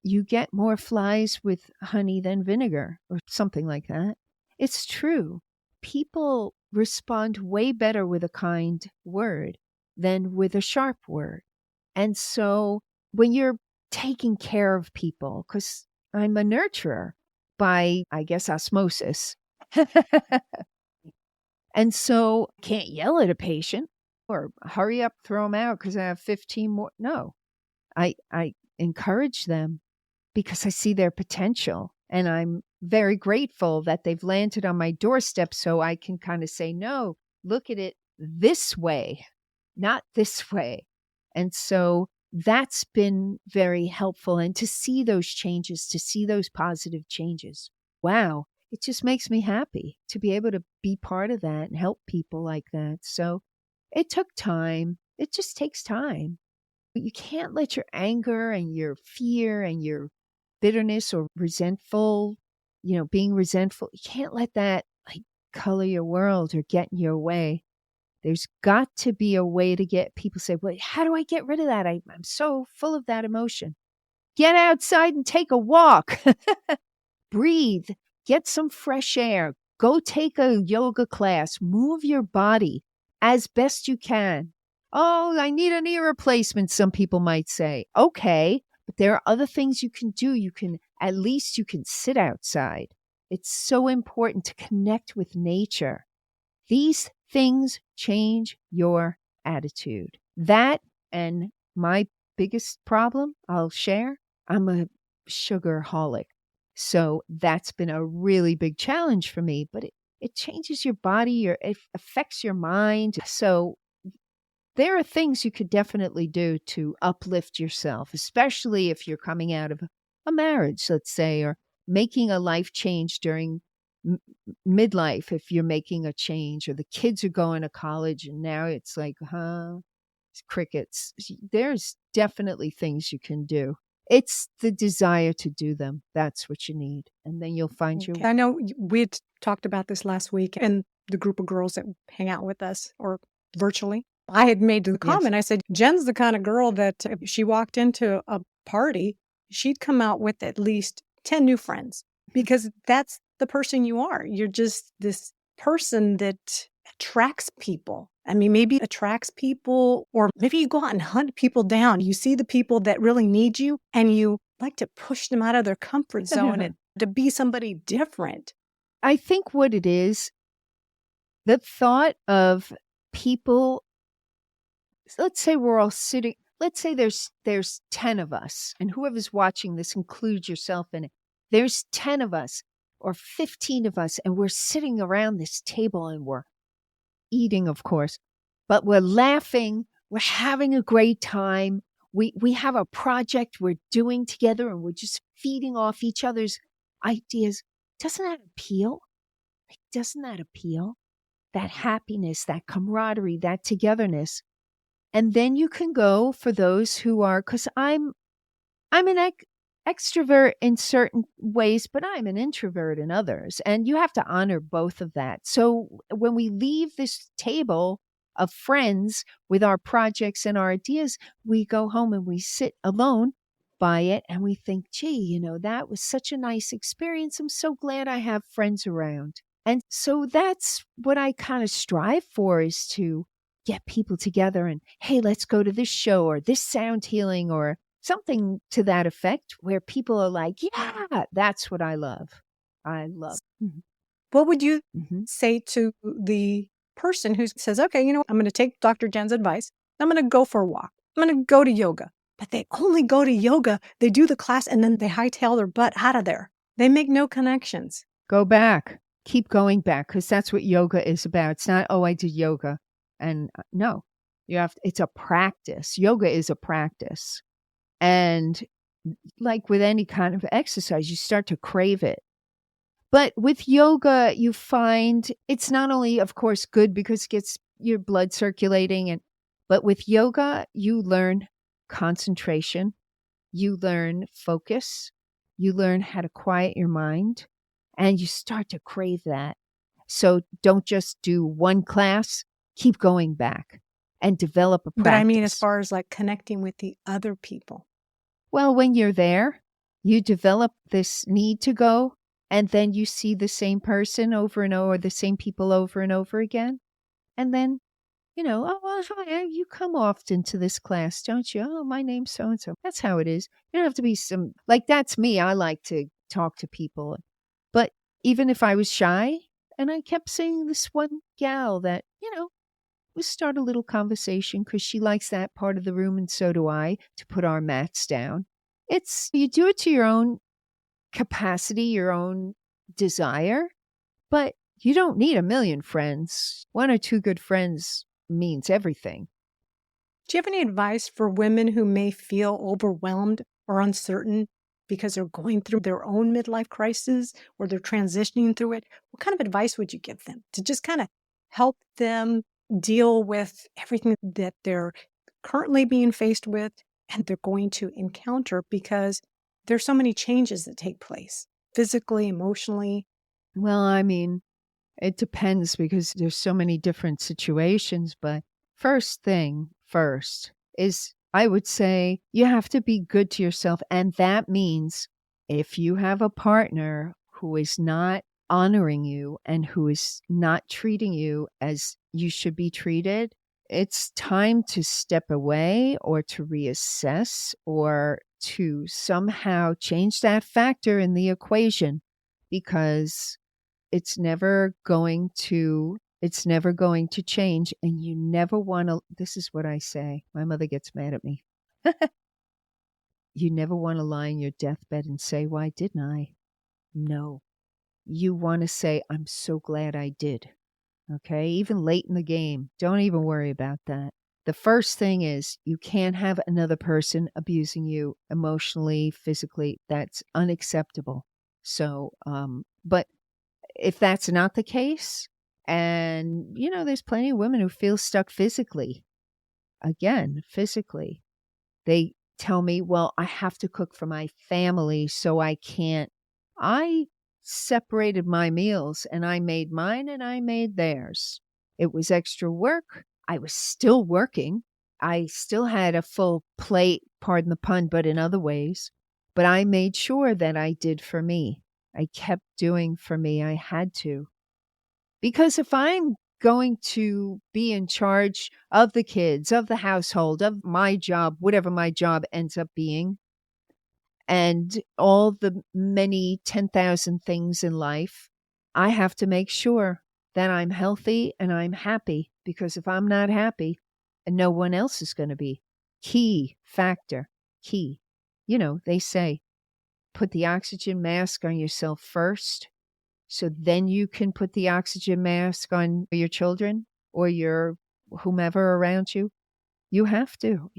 you get more flies with honey than vinegar, or something like that. It's true. People respond way better with a kind word than with a sharp word. And so when you're taking care of people, because I'm a nurturer by, I guess, osmosis. And so can't yell at a patient or hurry up, throw them out because I have 15 more. No, I encourage them because I see their potential. And I'm very grateful that they've landed on my doorstep so I can kind of say, no, look at it this way, not this way. And so that's been very helpful. And to see those changes, to see those positive changes, wow, it just makes me happy to be able to be part of that and help people like that. So it took time. It just takes time. You can't let your anger and your fear and your bitterness or being resentful, you can't let that like color your world or get in your way. There's got to be a way to get people say, well, how do I get rid of that? I'm so full of that emotion. Get outside and take a walk. Breathe. Get some fresh air. Go take a yoga class. Move your body. as best you can. Oh, I need a knee replacement, some people might say. Okay, but there are other things you can do. At least you can sit outside. It's so important to connect with nature. These things change your attitude. That, and my biggest problem I'll share, I'm a sugarholic. So that's been a really big challenge for me, but it changes your body, it affects your mind. So there are things you could definitely do to uplift yourself, especially if you're coming out of a marriage, let's say, or making a life change during midlife. If you're making a change, or the kids are going to college and now it's like, it's crickets. There's definitely things you can do. It's the desire to do them. That's what you need. And then you'll find your. I know we had talked about this last week, and the group of girls that hang out with us or virtually. I had made the comment. I said, Jen's the kind of girl that if she walked into a party, she'd come out with at least 10 new friends, because that's the person you are. You're just this person that attracts people. I mean, maybe attracts people, or maybe you go out and hunt people down. You see the people that really need you, and you like to push them out of their comfort zone and to be somebody different. I think what it is, the thought of people, let's say we're all sitting, let's say there's 10 of us, and whoever's watching this, includes yourself in it. There's 10 of us or 15 of us, and we're sitting around this table and we're eating, of course, but we're laughing, we're having a great time. We have a project we're doing together, and we're just feeding off each other's ideas. Doesn't that appeal? Doesn't that appeal? That happiness, that camaraderie, that togetherness. And then you can go for those who are, because I'm an extrovert in certain ways, but I'm an introvert in others. And you have to honor both of that. So when we leave this table of friends with our projects and our ideas, we go home and we sit alone by it and we think, gee, that was such a nice experience. I'm so glad I have friends around. And so that's what I kind of strive for, is to get people together and, hey, let's go to this show or this sound healing or something to that effect, where people are like, yeah, that's what I love. I love. What would you say to the person who says, okay, I'm going to take Dr. Jen's advice. I'm going to go for a walk. I'm going to go to yoga. But they only go to yoga. They do the class and then they hightail their butt out of there. They make no connections. Go back. Keep going back, because that's what yoga is about. It's not, oh, I did yoga. And no, it's a practice. Yoga is a practice. And like with any kind of exercise, you start to crave it. But with yoga, you find it's not only, of course, good because it gets your blood circulating, but with yoga, you learn concentration, you learn focus, you learn how to quiet your mind, and you start to crave that. So don't just do one class, keep going back and develop a practice. But I mean, as far as like connecting with the other people. Well, when you're there, you develop this need to go, and then you see the same person over and over, the same people over and over again. And then, oh, well, hi, you come often to this class, don't you? Oh, my name's so-and-so. That's how it is. You don't have to be that's me. I like to talk to people. But even if I was shy, and I kept seeing this one gal that, we start a little conversation because she likes that part of the room, and so do I, to put our mats down. You do it to your own capacity, your own desire, but you don't need a million friends. One or two good friends means everything. Do you have any advice for women who may feel overwhelmed or uncertain because they're going through their own midlife crisis or they're transitioning through it? What kind of advice would you give them to just kind of help them deal with everything that they're currently being faced with and they're going to encounter, because there's so many changes that take place physically, emotionally? Well, I mean, it depends because there's so many different situations. But first is, I would say, you have to be good to yourself. And that means if you have a partner who is not honoring you and who is not treating you as you should be treated, it's time to step away or to reassess or to somehow change that factor in the equation, because it's never going to change. And you never want to, this is what I say. My mother gets mad at me. You never want to lie in your deathbed and say, why didn't I? No. You want to say, I'm so glad I did. Okay. Even late in the game, don't even worry about that. The first thing is you can't have another person abusing you emotionally, physically. That's unacceptable. So, but if that's not the case, and there's plenty of women who feel stuck physically, again, physically, they tell me, well, I have to cook for my family, so I can't. I separated my meals and I made mine and I made theirs. It was extra work. I was still working. I still had a full plate, pardon the pun, but in other ways. But I made sure that I did for me. I kept doing for me. I had to. Because if I'm going to be in charge of the kids, of the household, of my job, whatever my job ends up being, and all the many 10,000 things in life, I have to make sure that I'm healthy and I'm happy. Because if I'm not happy, and no one else is going to be. Key factor, key. They say, put the oxygen mask on yourself first, so then you can put the oxygen mask on your children or your whomever around you. You have to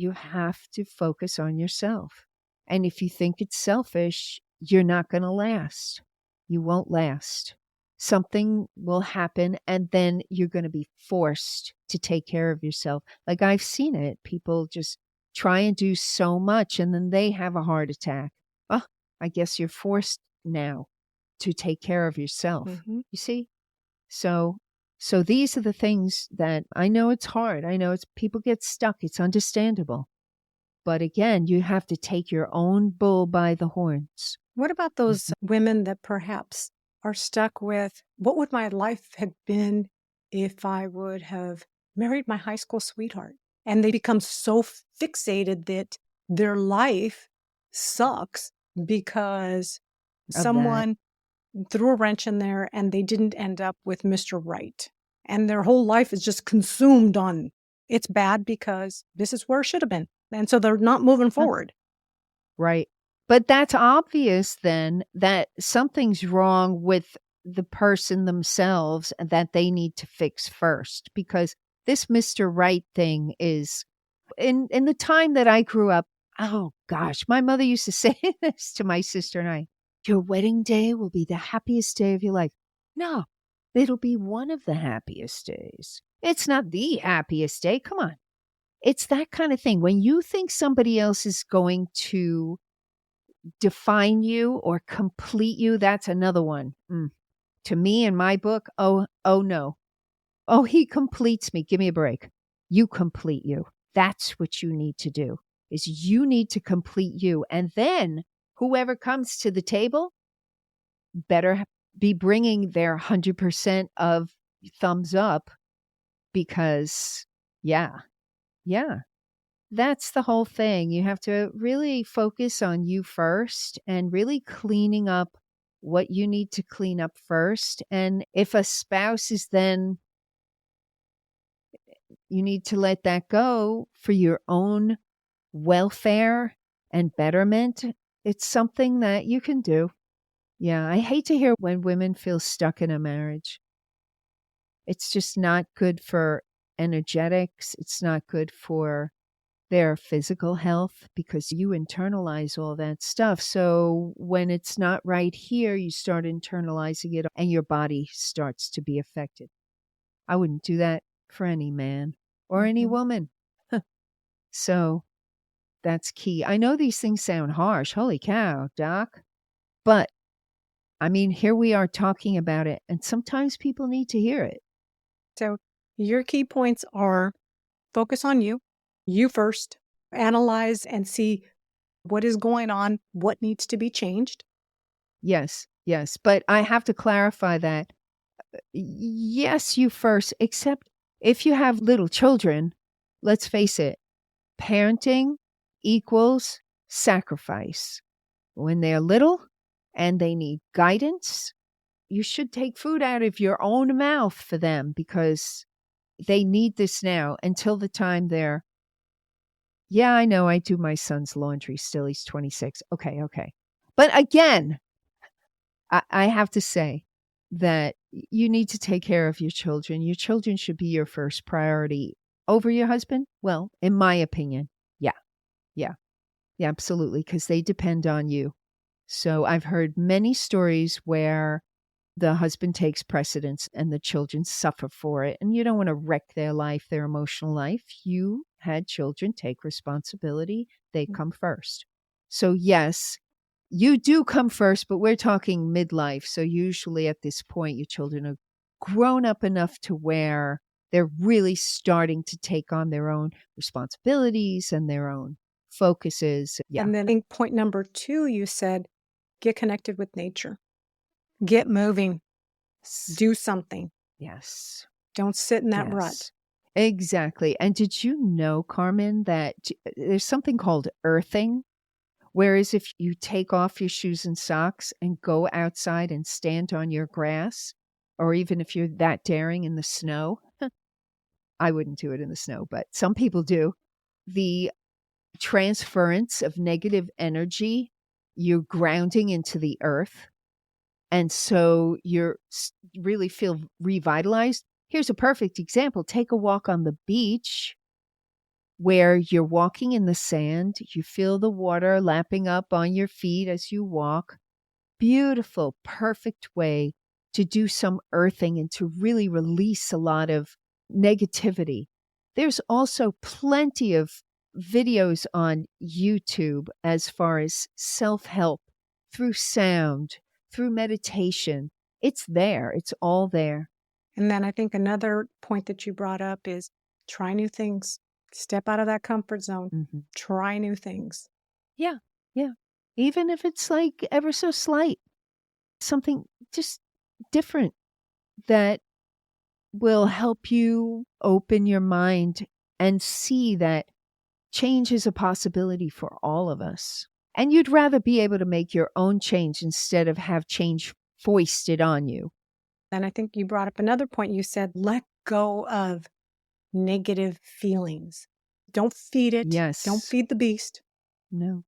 focus on yourself. And if you think it's selfish, you're not going to last. You won't last. Something will happen and then you're going to be forced to take care of yourself. Like I've seen it. People just try and do so much and then they have a heart attack. Oh, I guess you're forced now to take care of yourself. Mm-hmm. You see? So these are the things that I know it's hard. I know people get stuck. It's understandable. But again, you have to take your own bull by the horns. What about those women that perhaps are stuck with, what would my life have been if I would have married my high school sweetheart? And they become so fixated that their life sucks because someone threw a wrench in there and they didn't end up with Mr. Right. And their whole life is just consumed on, it's bad because this is where it should have been. And so they're not moving forward. Right. But that's obvious then that something's wrong with the person themselves and that they need to fix first, because this Mr. Right thing is in the time that I grew up. Oh gosh, my mother used to say this to my sister and I. Your wedding day will be the happiest day of your life. No, it'll be one of the happiest days. It's not the happiest day. Come on. It's that kind of thing. When you think somebody else is going to define you or complete you, that's another one. To me, in my book, oh no. Oh, he completes me. Give me a break. You complete you. That's what you need to do, is you need to complete you. And then whoever comes to the table better be bringing their 100% of thumbs up, because yeah, that's the whole thing. You have to really focus on you first and really cleaning up what you need to clean up first. And if a spouse is then, you need to let that go for your own welfare and betterment. It's something that you can do. Yeah, I hate to hear when women feel stuck in a marriage. It's just not good for energetics. It's not good for their physical health, because you internalize all that stuff. So when it's not right here, you start internalizing it and your body starts to be affected. I wouldn't do that for any man or any woman. So that's key. I know these things sound harsh. Holy cow, Doc. But I mean, here we are talking about it, and sometimes people need to hear it. So your key points are focus on you first, analyze and see what is going on, what needs to be changed. Yes. Yes. But I have to clarify that yes, you first, except if you have little children, let's face it, parenting equals sacrifice. When they're little and they need guidance, you should take food out of your own mouth for them because they need this now until the time they're, yeah, I know I do my son's laundry still. He's 26. Okay, okay. But again, I have to say that you need to take care of your children. Your children should be your first priority over your husband. Well, in my opinion, yeah, yeah, yeah, absolutely, because they depend on you. So I've heard many stories where the husband takes precedence and the children suffer for it. And you don't want to wreck their life, their emotional life. You had children take responsibility, they come first. So, yes, you do come first, but we're talking midlife. So, usually at this point, your children are grown up enough to where they're really starting to take on their own responsibilities and their own focuses. Yeah. And then I think point number 2, you said, get connected with nature. Get moving. Do something. Yes. Don't sit in that rut. Yes. Exactly. And did you know, Carmen, that there's something called earthing? Whereas if you take off your shoes and socks and go outside and stand on your grass, or even if you're that daring in the snow, I wouldn't do it in the snow, but some people do. The transference of negative energy, you're grounding into the earth. And so really feel revitalized. Here's a perfect example. Take a walk on the beach where you're walking in the sand. You feel the water lapping up on your feet as you walk. Beautiful, perfect way to do some earthing and to really release a lot of negativity. There's also plenty of videos on YouTube as far as self-help through sound, through meditation. It's there. It's all there. And then I think another point that you brought up is try new things. Step out of that comfort zone. Mm-hmm. Try new things. Yeah. Yeah. Even if it's like ever so slight, something just different that will help you open your mind and see that change is a possibility for all of us. And you'd rather be able to make your own change instead of have change foisted on you. And I think you brought up another point. You said, let go of negative feelings. Don't feed it. Yes. Don't feed the beast. No,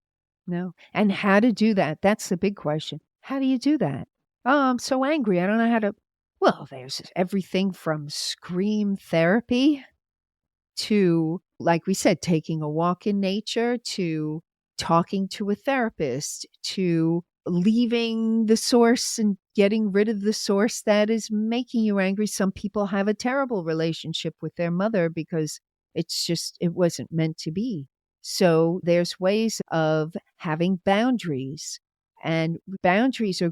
no. And how to do that? That's the big question. How do you do that? Oh, I'm so angry. I don't know how to. Well, there's everything from scream therapy to, like we said, taking a walk in nature, to talking to a therapist, to leaving the source and getting rid of the source that is making you angry. Some people have a terrible relationship with their mother because it wasn't meant to be. So there's ways of having boundaries, and boundaries are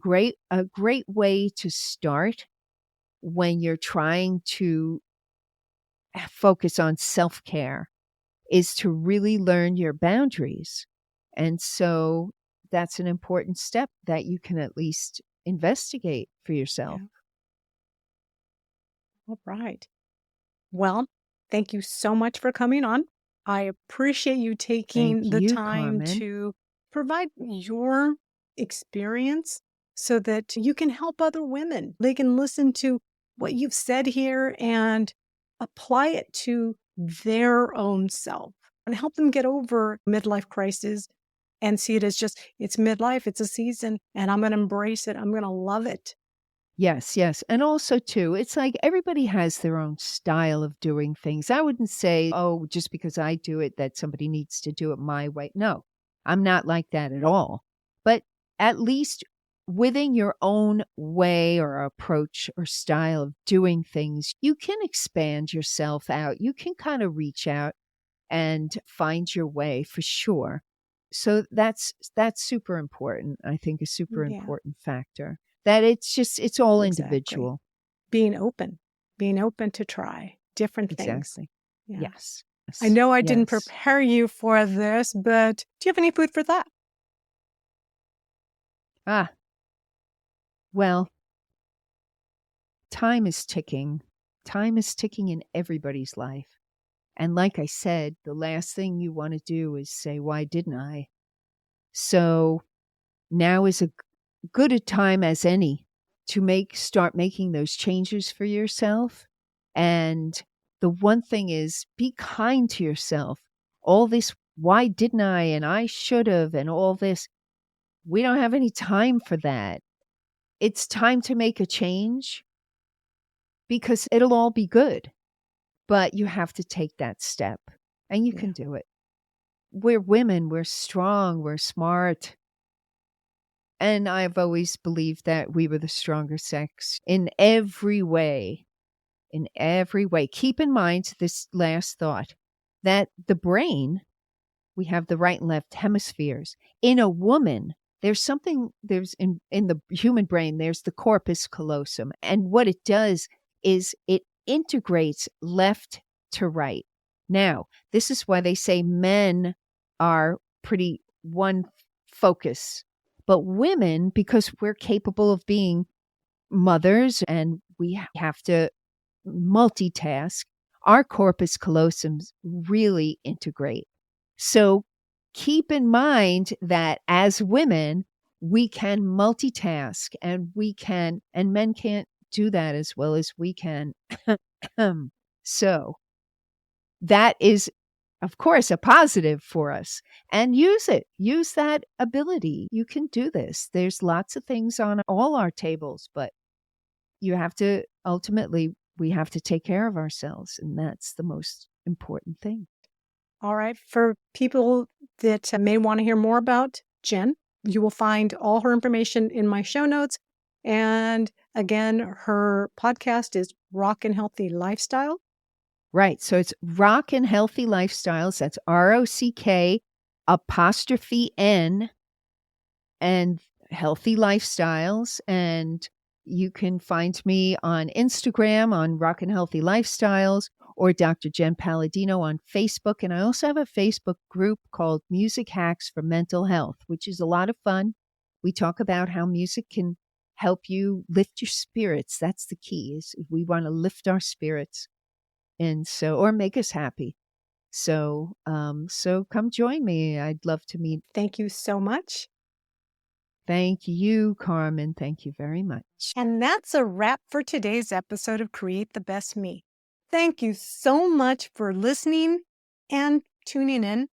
a great way to start when you're trying to focus on self-care, is to really learn your boundaries. And so that's an important step that you can at least investigate for yourself. Yeah. All right. Well, thank you so much for coming on. I appreciate you taking Thank the you, time Carmen. to provide your experience so that you can help other women. They can listen to what you've said here and apply it to their own self and help them get over midlife crisis and see it as just, it's midlife, it's a season, and I'm going to embrace it. I'm going to love it. Yes, yes. And also, too, it's like everybody has their own style of doing things. I wouldn't say, oh, just because I do it, that somebody needs to do it my way. No, I'm not like that at all. But at least within your own way or approach or style of doing things, you can expand yourself out. You can kind of reach out and find your way for sure. So that's super important. I think a super Yeah, important factor. That it's all exactly. individual. Being open to try different things. Exactly. Yeah. Yes. I know I didn't Yes. prepare you for this, but do you have any food for thought? Ah, Well, time is ticking. Time is ticking in everybody's life. And like I said, the last thing you want to do is say, why didn't I? So now is a good a time as any to start making those changes for yourself. And the one thing is, be kind to yourself. All this, why didn't I? And I should have, and all this, we don't have any time for that. It's time to make a change because it'll all be good. But you have to take that step and you can do it. We're women, we're strong, we're smart. And I've always believed that we were the stronger sex in every way. In every way. Keep in mind this last thought that the brain, we have the right and left hemispheres. In a woman, there's in the human brain, there's the corpus callosum. And what it does is it integrates left to right. Now, this is why they say men are pretty one focus. But women, because we're capable of being mothers and we have to multitask, our corpus callosums really integrate. So keep in mind that as women, we can multitask and men can't do that as well as we can. So that is, of course, a positive for us, and use it. Use that ability. You can do this. There's lots of things on all our tables, but you have to ultimately, we have to take care of ourselves. And that's the most important thing. All right. For people that may want to hear more about Jen, you will find all her information in my show notes. And again, her podcast is Rock and Healthy Lifestyle. Right. So it's Rock and Healthy Lifestyles. That's ROCK apostrophe N and Healthy Lifestyles. And you can find me on Instagram on Rock and Healthy Lifestyles or Dr. Jen Palladino on Facebook. And I also have a Facebook group called Music Hacks for Mental Health, which is a lot of fun. We talk about how music can help you lift your spirits. That's the key, is we want to lift our spirits. And so, or make us happy. So come join me. I'd love to meet. Thank you so much. Thank you, Carmen. Thank you very much. And that's a wrap for today's episode of Create the Best Me. Thank you so much for listening and tuning in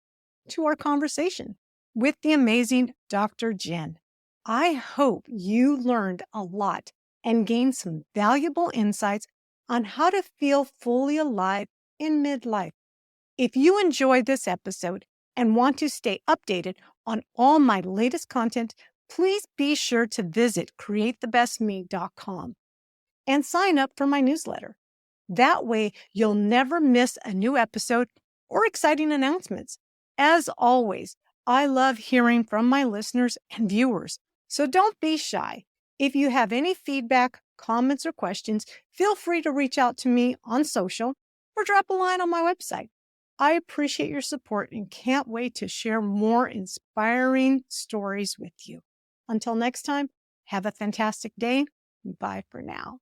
to our conversation with the amazing Dr. Jen. I hope you learned a lot and gained some valuable insights on how to feel fully alive in midlife. If you enjoyed this episode and want to stay updated on all my latest content, please be sure to visit createthebestme.com and sign up for my newsletter. That way, you'll never miss a new episode or exciting announcements. As always, I love hearing from my listeners and viewers, so don't be shy. If you have any feedback, comments, or questions, feel free to reach out to me on social or drop a line on my website. I appreciate your support and can't wait to share more inspiring stories with you. Until next time, have a fantastic day. Bye for now.